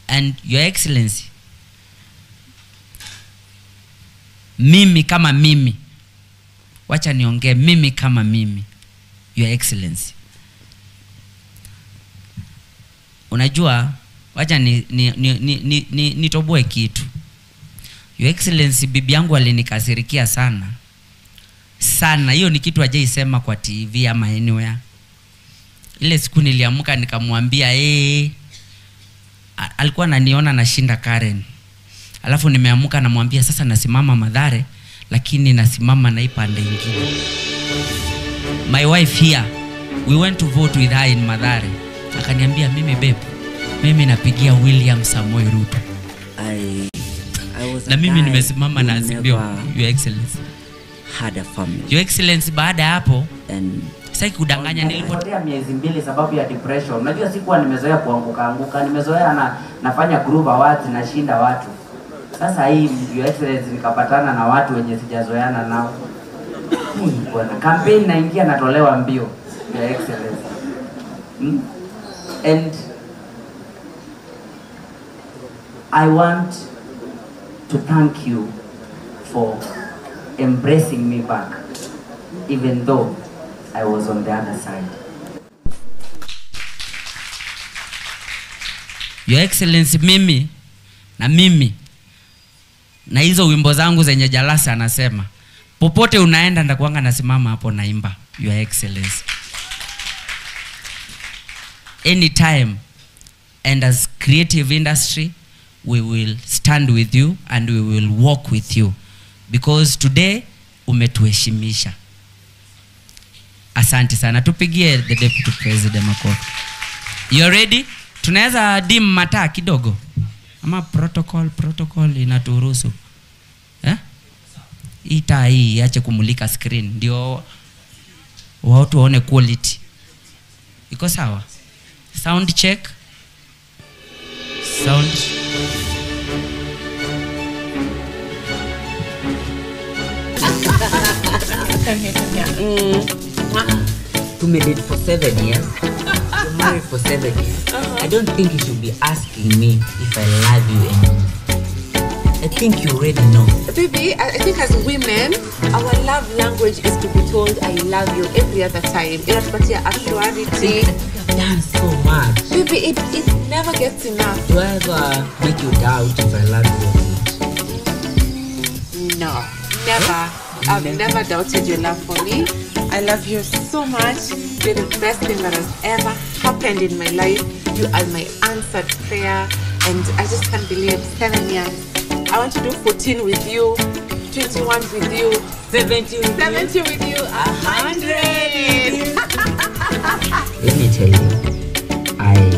And Your Excellency, mimi kama mimi, wacha niongee mimi kama mimi, Your Excellency, unajua, wacha nitoboe kitu. Your Excellency, bibi yangu alinikasirikia sana. Sana, hiyo ni kitu hajaisema kwa TV ama anywhere. Ile siku niliamka nikamwambia alikuwa ananiona nashinda Karen. Alafu nimeamka namwambia sasa nasimama Madhare, lakini nasimama na ipande nyingine. My wife here, we went to vote with her in Madhare. Akaniambia mimi babe, mimi napigia William Samoei Ruto. Na mimi nimesimama na Azimio, Your Excellency. Had a family. Your Excellency, baada ya hapo sasa kudanganya nilipotea miezi 2 sababu ya depression. Unajua sikuwa nimezoea kuanguka, nimezoea nafanya group awards na shinda watu. Sasa hii Your Excellency nikapatana na watu wenye sijazoeana nao. Bwana campaign naingia natolewa mbio, Your Excellency. And I want to thank you for embracing me back, even though I was on the other side. Your Excellency, mimi na hizo wimbo zangu zenye Jalasa anasema Popote unaenda ndakuanga nasimama hapo naimba Your Excellency. Anytime, and as creative industry, we will stand with you and we will walk with you, because today umetuheshimisha. Asante sana. Tupigie the deputy president makofi. You ready? Tunaweza dim mataa kidogo ama protocol inaturuhusu ita hii ache kumulika screen ndio watu waone quality. Iko sawa? Sound check. Sound. We did for 7 years. You're married for 7 years. I don't think you should be asking me if I love you anymore. I think you already know. Baby, I think as women, our love language is to be told I love you every other time. Inatupatia assurity. Done so much. Baby, it never gets enough. Do I ever make you doubt if I love you? No, never. I've never doubted your love for me. I love you so much. You're the best thing that has ever happened in my life. You are my answered prayer. And I just can't believe 7 years. I want to do 14 with you, 21 with you, 70 with 70 with you, 100. Let me tell you, I've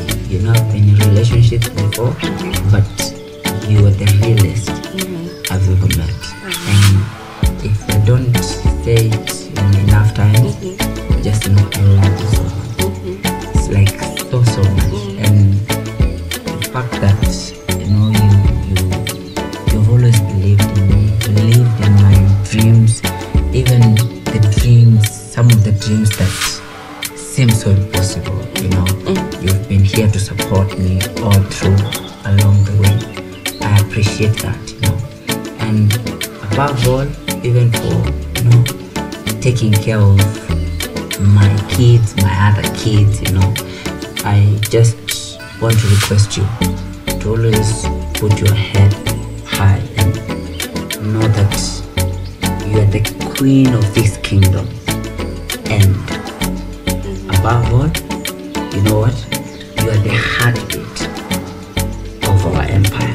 been in relationships before, but you are the realest I've ever met. And if I don't say it in enough time, just know I love you so much. It's like so much. And the fact that you've always believed in me, believed in my dreams, even the dreams, some of the dreams that seem so impossible, You've been here to support me all through along the way. I appreciate that, And above all, even for, taking care of my kids, my other kids, I just want to request you to always put your head high and know that you are the queen of this kingdom. And above all, you know what? You are the heartbeat of our empire.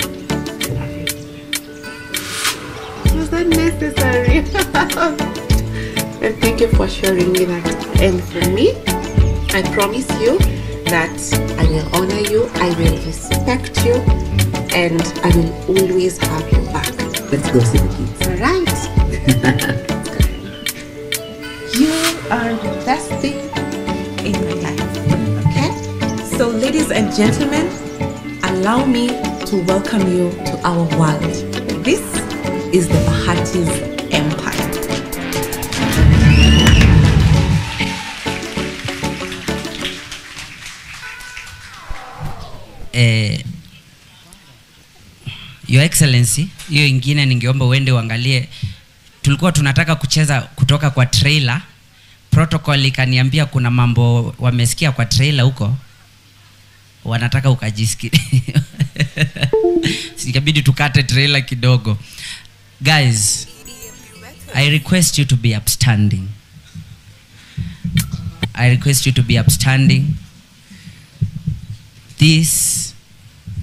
Was that necessary? And thank you for sharing me that. And for me, I promise you that I will honor you, I will respect you, and I will always have your back. Let's go see the kids. All right. You are the best thing in my life. Okay? So, ladies and gentlemen, allow me to welcome you to our world. This is the Bahati's empire. Your Excellency, hiyo ingine ningeomba uende uangalie. Tulikuwa tunataka kucheza kutoka kwa trailer. Protocol ikaniambia kuna mambo wamesikia kwa trailer huko. Wanataka ukajisikie. Sikabidi tukate trailer kidogo. Guys, I request you to be upstanding. I request you to be upstanding. This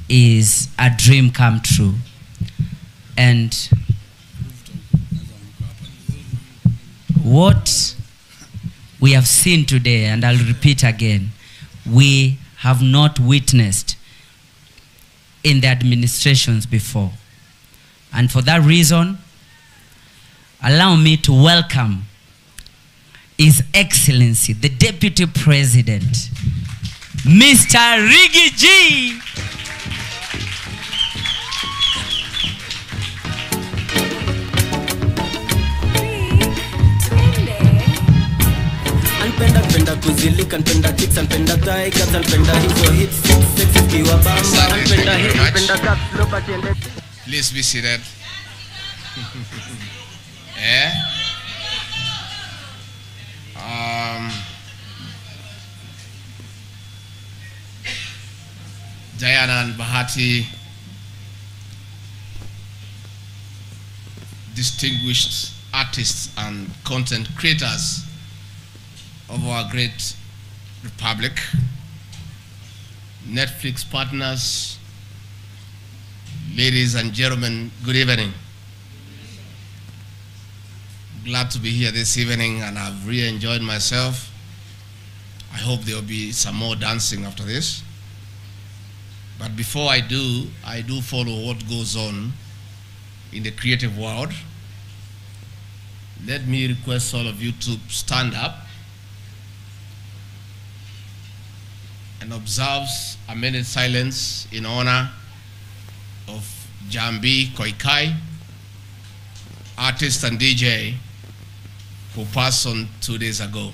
is a dream come true. And what we have seen today, and I'll repeat again, we have not witnessed in the administrations before. And for that reason, allow me to welcome His Excellency, the Deputy President, Mr. Rigi G. Anpenda kuzilika, anpenda kicks, anpenda thigh cuts, anpenda hizo hits, sexy kiwa bamba, anpenda hits, anpenda cuts, low back and Please be seated. Diana and Bahati, distinguished artists and content creators of our great republic, Netflix partners, ladies and gentlemen, good evening. Glad to be here this evening, and I've really enjoyed myself. I hope there will be some more dancing after this. But before I do follow what goes on in the creative world. Let me request all of you to stand up and observe a minute silence in honor of Jambi Koikai, artist and DJ who passed on 2 days ago.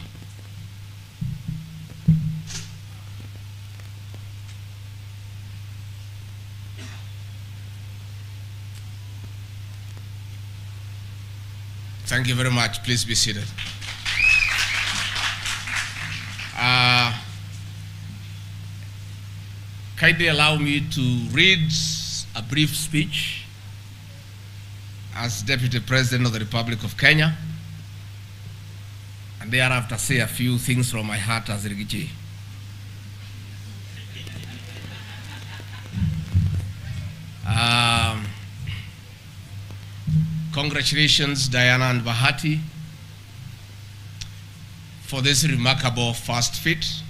Thank you very much. Please be seated. Kindly allow me to read a brief speech as Deputy President of the Republic of Kenya, and thereafter say a few things from my heart as Rigichi. Congratulations, Diana and Bahati, for this remarkable first feat.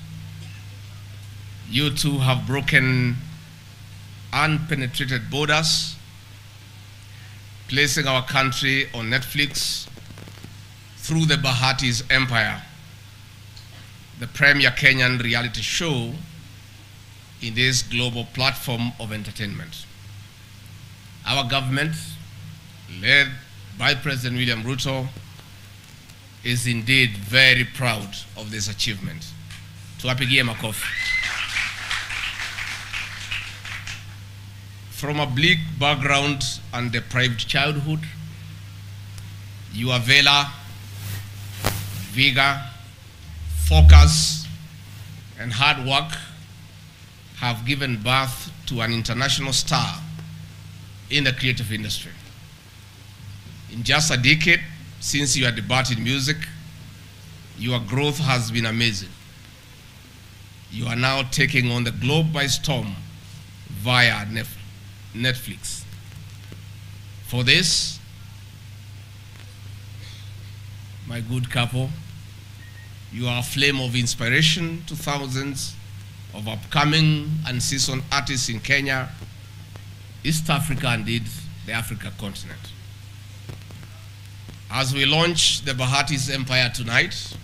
You two have broken unpenetrated borders, placing our country on Netflix through the Bahati's Empire, the premier Kenyan reality show in this global platform of entertainment. Our government, led by President William Ruto, is indeed very proud of this achievement. Tuwapigie makofi. From a bleak background and deprived childhood, your valor, vigor, focus, and hard work have given birth to an international star in the creative industry. In just a decade since you had debuted in music, your growth has been amazing. You are now taking on the globe by storm via Netflix. For this, my good couple, you are a flame of inspiration to thousands of upcoming and seasoned artists in Kenya, East Africa, and indeed the Africa continent. As we launch the Bahati's Empire tonight,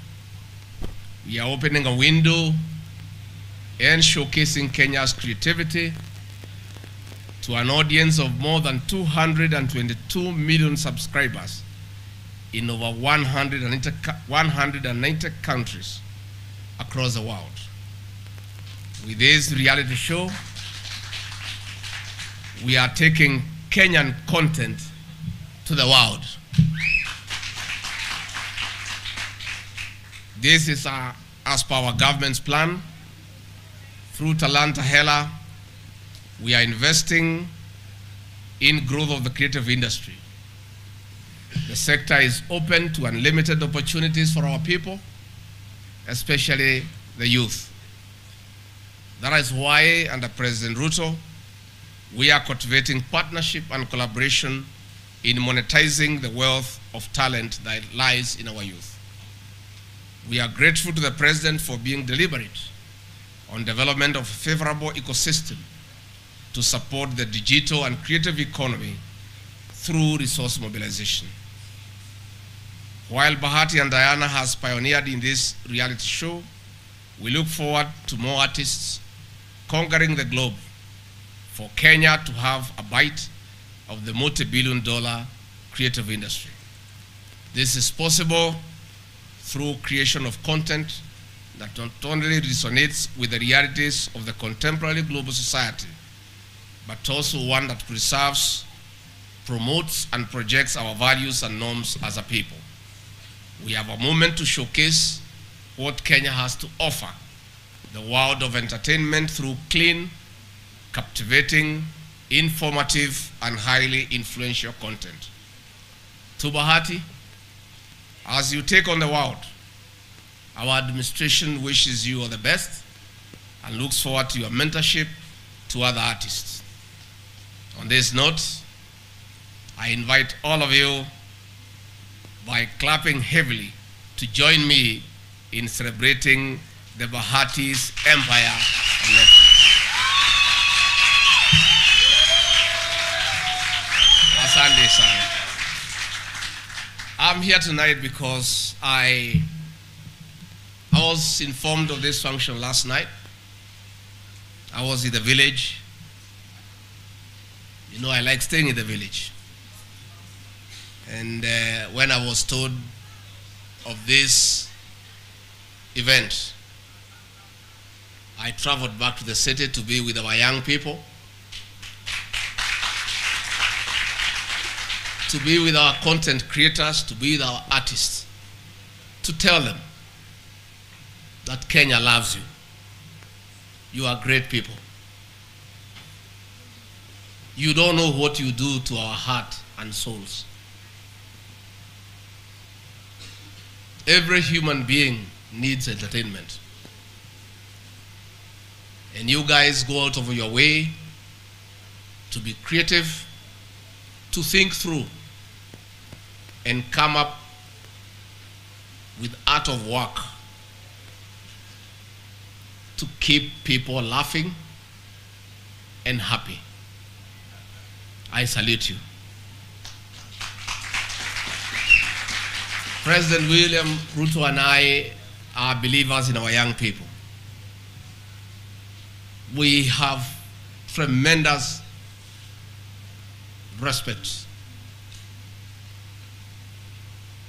we are opening a window and showcasing Kenya's creativity to an audience of more than 222 million subscribers in over 190 countries across the world. With this reality show, we are taking Kenyan content to the world. This is as per our government's plan. Through Talanta Hela, we are investing in growth of the creative industry. The sector is open to unlimited opportunities for our people, especially the youth. That is why, under President Ruto, we are cultivating partnership and collaboration in monetizing the wealth of talent that lies in our youth. We are grateful to the President for being deliberate on development of a favorable ecosystem to support the digital and creative economy through resource mobilization. While Bahati and Diana has pioneered in this reality show, we look forward to more artists conquering the globe for Kenya to have a bite of the multi-billion-dollar creative industry. This is possible through creation of content that not only resonates with the realities of the contemporary global society, but also one that preserves, promotes, and projects our values and norms as a people. We have a moment to showcase what Kenya has to offer the world of entertainment through clean, captivating, informative, and highly influential content. To Bahati, As you take on the world, our administration wishes you all the best and looks forward to your mentorship to other artists. On this note, I invite all of you, by clapping heavily, to join me in celebrating the Bahati's empire on Westwood. Asante sana. I'm here tonight because I was informed of this function last night. I was in the village. You know, I like staying in the village. And when I was told of this event, I traveled back to the city to be with our young people, to be with our content creators, to be with our artists, to tell them that Kenya loves you. You are great people. You don't know what you do to our heart and souls. Every human being needs entertainment. And you guys go out of your way to be creative, to think through, and come up with art of work to keep people laughing and happy. I salute you. President William Ruto and I are believers in our young people. We have tremendous respect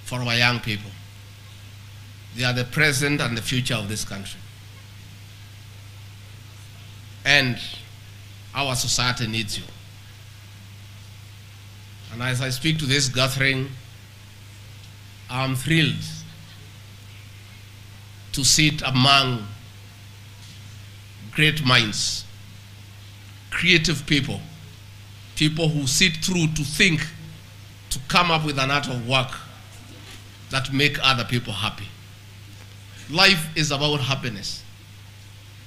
for our young people. They are the present and the future of this country. And our society needs you. And as I speak to this gathering, I'm thrilled to sit among great minds, creative people, people who sit through to think, to come up with an art of work that make other people happy. Life is about happiness.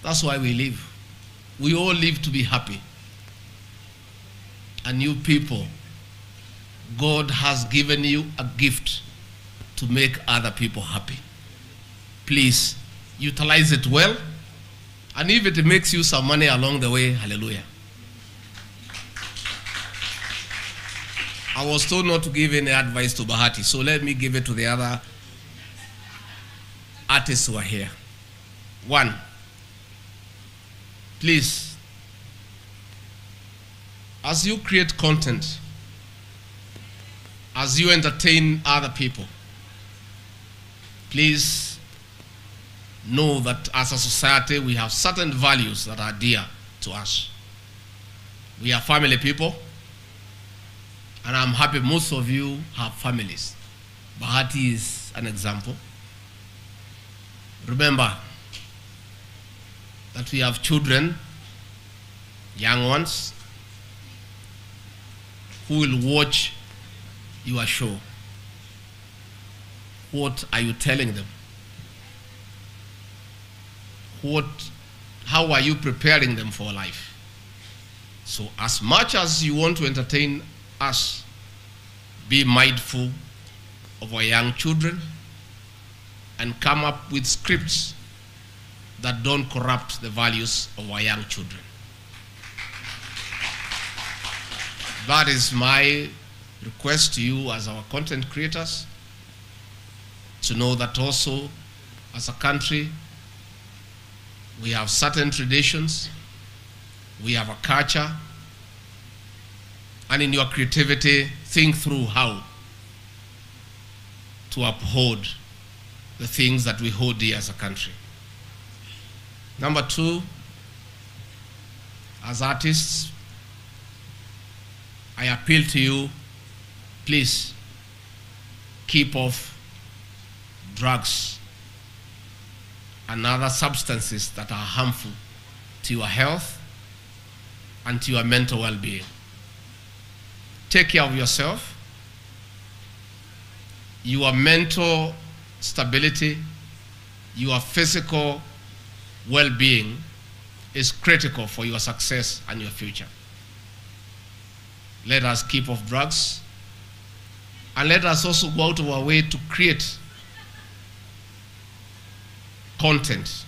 That's why we live. We all live to be happy. And you people, God has given you a gift to make other people happy. Please utilize it well, and if it makes you some money along the way, hallelujah. I was told not to give any advice to Bahati, so let me give it to the other artists who are here. One, please, as you create content, as you entertain other people, please know that as a society we have certain values that are dear to us. We are family people, and I'm happy most of you have families. Bahati is an example. Remember that we have children, young ones, who will watch your show. What are you telling them? How are you preparing them for life? So as much as you want to entertain us, be mindful of our young children and come up with scripts that don't corrupt the values of our young children. That is my request to you as our content creators, to know that also as a country we have certain traditions, we have a culture, and in your creativity think through how to uphold the things that we hold dear as a country. Number two, as artists, I appeal to you, please keep off drugs and other substances that are harmful to your health and to your mental well-being. Take care of yourself. your mental stability, your physical well-being is critical for your success and your future. Let us keep off drugs, and let us also go out of our way to create content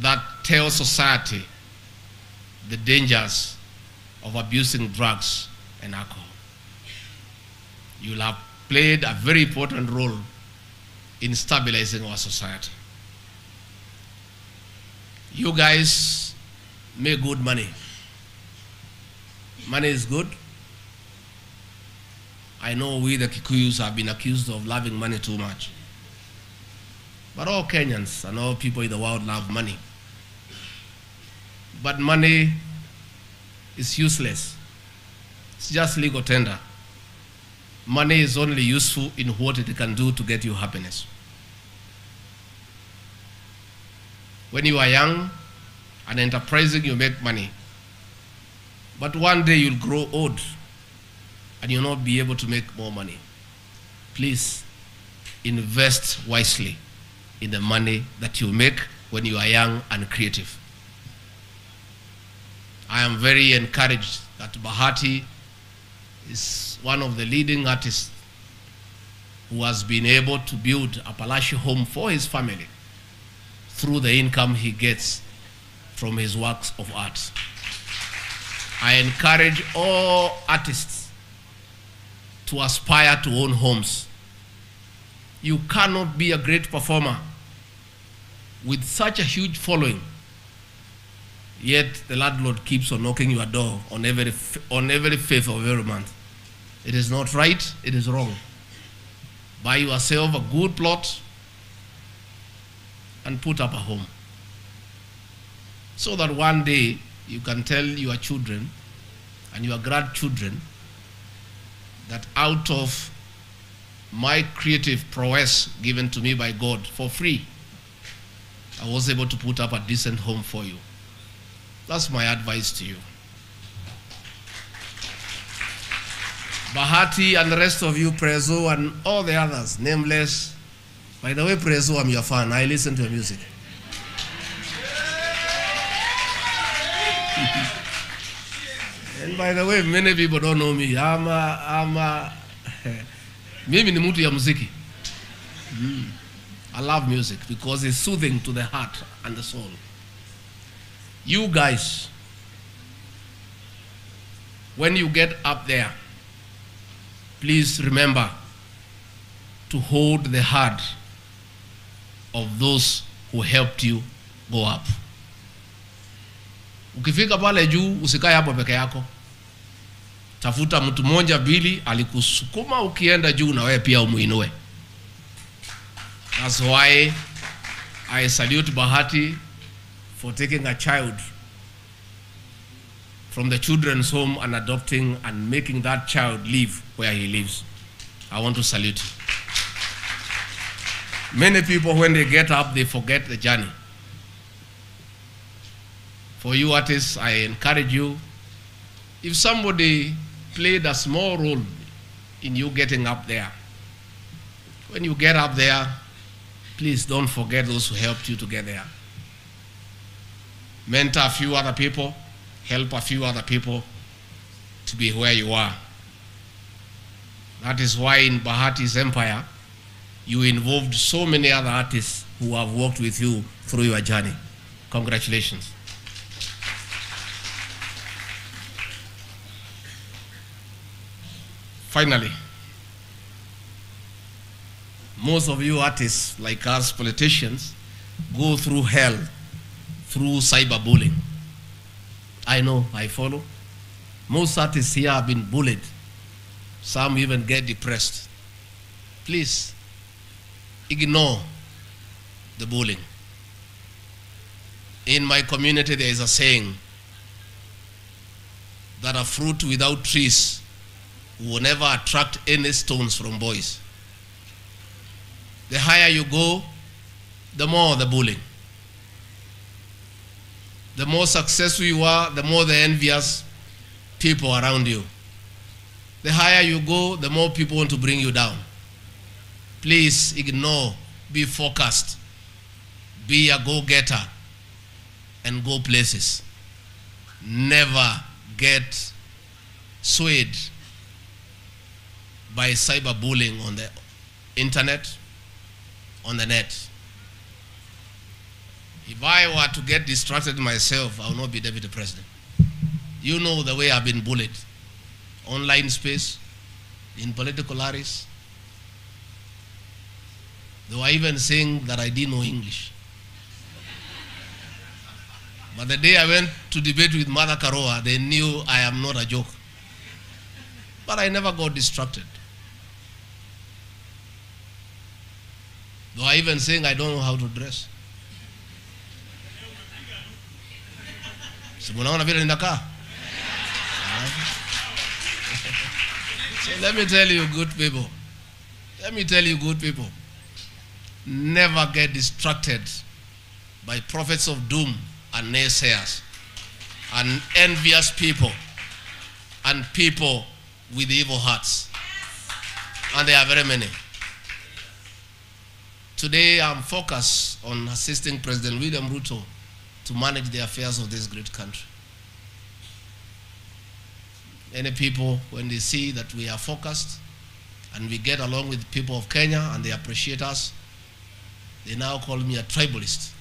that tells society the dangers of abusing drugs and alcohol. You'll have played a very important role in stabilizing our society. You guys make good money. Money is good. I know we the Kikuyus have been accused of loving money too much. But all Kenyans and all people in the world love money. But money is useless. It's just legal tender. Money is only useful in what it can do to get you happiness. When you are young and enterprising, you make money. But one day you'll grow old and you'll not be able to make more money. Please invest wisely in the money that you make when you are young and creative. I am very encouraged that Bahati is one of the leading artists who has been able to build a palatial home for his family through the income he gets from his works of art. I encourage all artists to aspire to own homes. You cannot be a great performer with such a huge following, yet the landlord keeps on knocking your door on every 5th of every month. It is not right, it is wrong. Buy yourself a good plot and put up a home, so that one day you can tell your children and your grandchildren that out of my creative prowess given to me by God for free, I was able to put up a decent home for you. That's my advice to you. Bahati and the rest of you, Prezo and all the others, nameless. By the way, Prezo, I'm your fan. I listen to your music. And by the way, many people don't know me. Mimi ni mtu ya muziki. I love music because it's soothing to the heart and the soul. You guys, when you get up there, please remember to hold the hand of those who helped you go up. Ukifika pale juu, usikae hapo peke yako. Tafuta mtu mmoja bili alikusukuma ukienda juu na wewe pia umuinue. That's why I salute Bahati for taking a child from the children's home and adopting and making that child live where he lives. I want to salute you. Many people, when they get up, they forget the journey. For you artists, I encourage you, if somebody played a small role in you getting up there, when you get up there, please don't forget those who helped you to get there. Mentor a few other people, help a few other people to be where you are. That is why in Bahati's empire, you involved so many other artists who have worked with you through your journey. Congratulations. Finally, most of you artists, like us politicians, go through hell through cyberbullying. I know, I follow. Most artists here have been bullied. Some even get depressed. Please, ignore the bullying. In my community, there is a saying that a fruit without trees will never attract any stones from boys. The higher you go, the more the bullying. The more successful you are, the more the envious people around you. The higher you go, the more people want to bring you down. Please ignore, be focused, be a go-getter, and go places. Never get swayed by cyberbullying on the internet, on the net. If I were to get distracted myself, I will not be deputy president. You know the way I've been bullied. Online space, in political areas. They were even saying that I didn't know English. But the day I went to debate with Mother Karoa, they knew I am not a joke. But I never got distracted. They were even saying I don't know how to dress. So let me tell you, good people. Let me tell you, good people. Never get distracted by prophets of doom and naysayers and envious people and people with evil hearts. And there are very many. Today I'm focused on assisting President William Ruto to manage the affairs of this great country. Many people, when they see that we are focused and we get along with people of Kenya and they appreciate us, they now call me a tribalist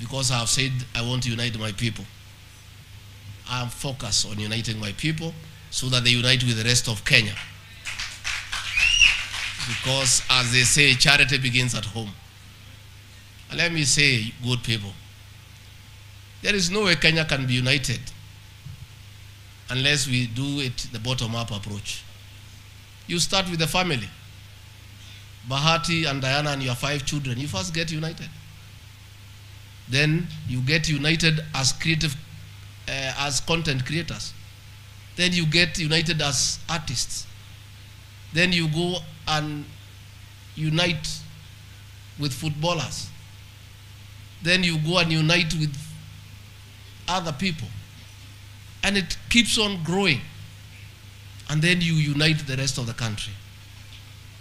because I have said I want to unite my people. I am focused on uniting my people so that they unite with the rest of Kenya. Because as they say, charity begins at home. And let me say, good people, there is no way Kenya can be united unless we do it the bottom-up approach. You start with the family. Bahati and Diana and your 5 children, you first get united. Then you get united as as content creators. Then you get united as artists. Then you go and unite with footballers. Then you go and unite with other people. And it keeps on growing. And then you unite the rest of the country.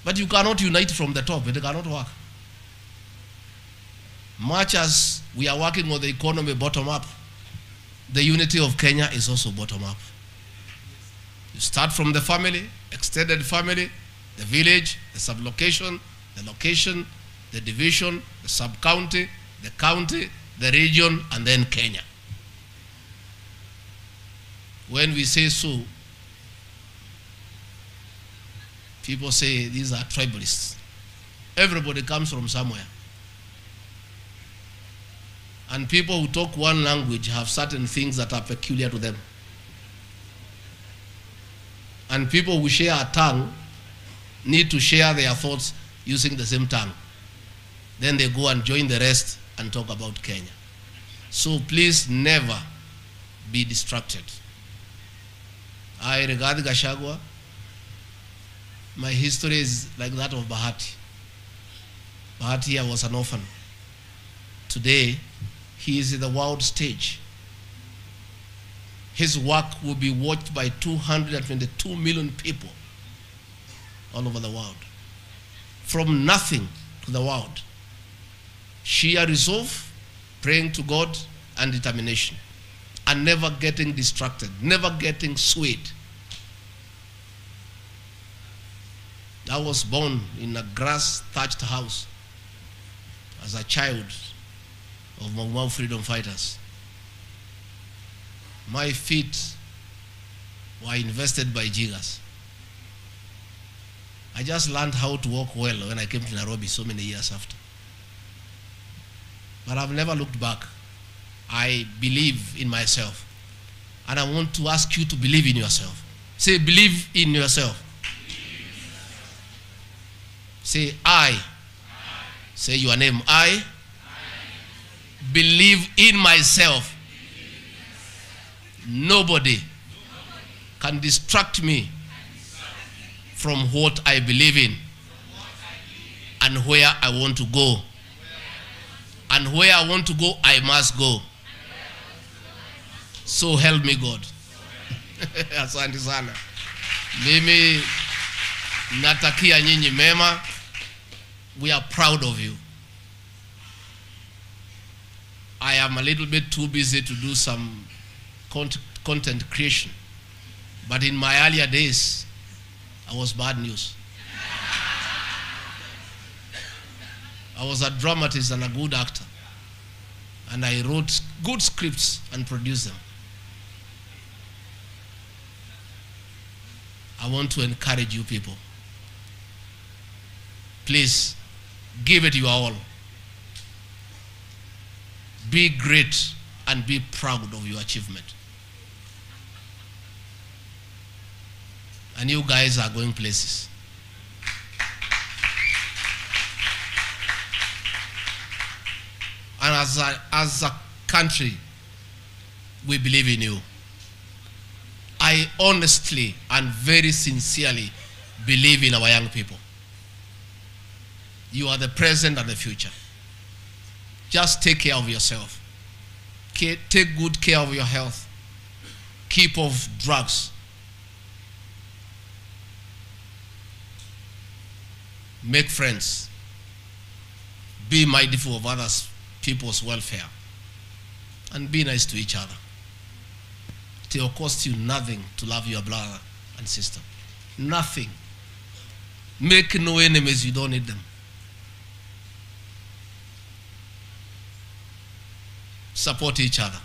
But you cannot unite from the top. It cannot work. Much as we are working on the economy bottom up, the unity of Kenya is also bottom up. You start from the family, extended family, the village, the sublocation, the location, the division, the sub-county, the county, the region, and then Kenya. When we say so, people say these are tribalists. Everybody comes from somewhere. And people who talk one language have certain things that are peculiar to them. And people who share a tongue need to share their thoughts using the same tongue. Then they go and join the rest and talk about Kenya. So please never be distracted. I regard Gachagua. My history is like that of Bahati. Bahati, I was an orphan. Today, he is in the world stage. His work will be watched by 222 million people all over the world. From nothing to the world. Sheer resolve, praying to God, and determination. And never getting distracted, never getting swayed. I was born in a grass-thatched house as a child of Mau freedom fighters. My feet were invested by jiggers. I just learned how to walk well when I came to Nairobi so many years after. But I've never looked back. I believe in myself. And I want to ask you to believe in yourself. Say, believe in yourself. Say, I. Say your name. I believe in myself. Nobody can distract me from what I believe in and where I want to go. And where I want to go, I must go. So help me God. Asante sana. Mimi natakia nyinyi mema. We are proud of you. I am a little bit too busy to do some content creation. But in my earlier days, I was bad news. I was a dramatist and a good actor. And I wrote good scripts and produced them. I want to encourage you people. Please, give it your all. Be great and be proud of your achievement. And you guys are going places. And as a country, we believe in you. I honestly and very sincerely believe in our young people. You are the present and the future. Just take care of yourself. Take good care of your health. Keep off drugs. Make friends. Be mindful of others, people's welfare. And be nice to each other. It will cost you nothing to love your brother and sister. Nothing. Make no enemies, you don't need them. Support each other.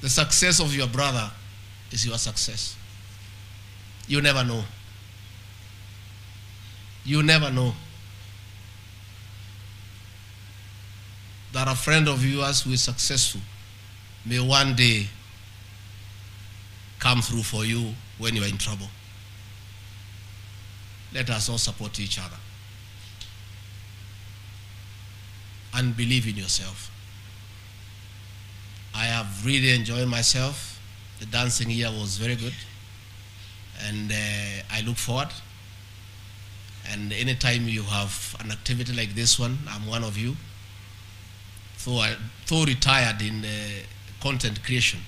The success of your brother is your success. You never know. You never know. That a friend of yours who is successful may one day come through for you when you are in trouble. Let us all support each other. And believe in yourself. I have really enjoyed myself. The dancing here was very good. And I look forward. And anytime you have an activity like this one, I'm one of you. Though retired in content creation,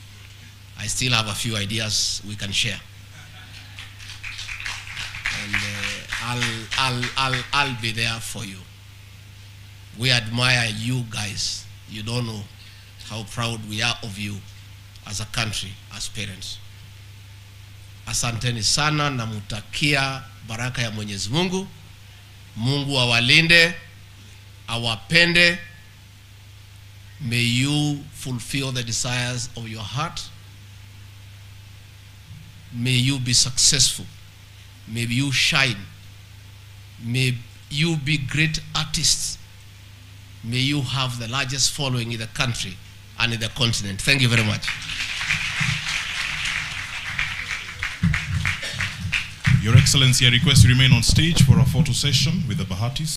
I still have a few ideas we can share. And I'll be there for you. We admire you guys. You don't know how proud we are of you as a country, as parents. Asanteni sana, na mutakia baraka ya Mwenyezi Mungu. Mungu awalinde, awapende. May you fulfill the desires of your heart. May you be successful. May you shine. May you be great artists. May you have the largest following in the country and in the continent. Thank you very much. Your Excellency, I request you remain on stage for a photo session with the Bahatis.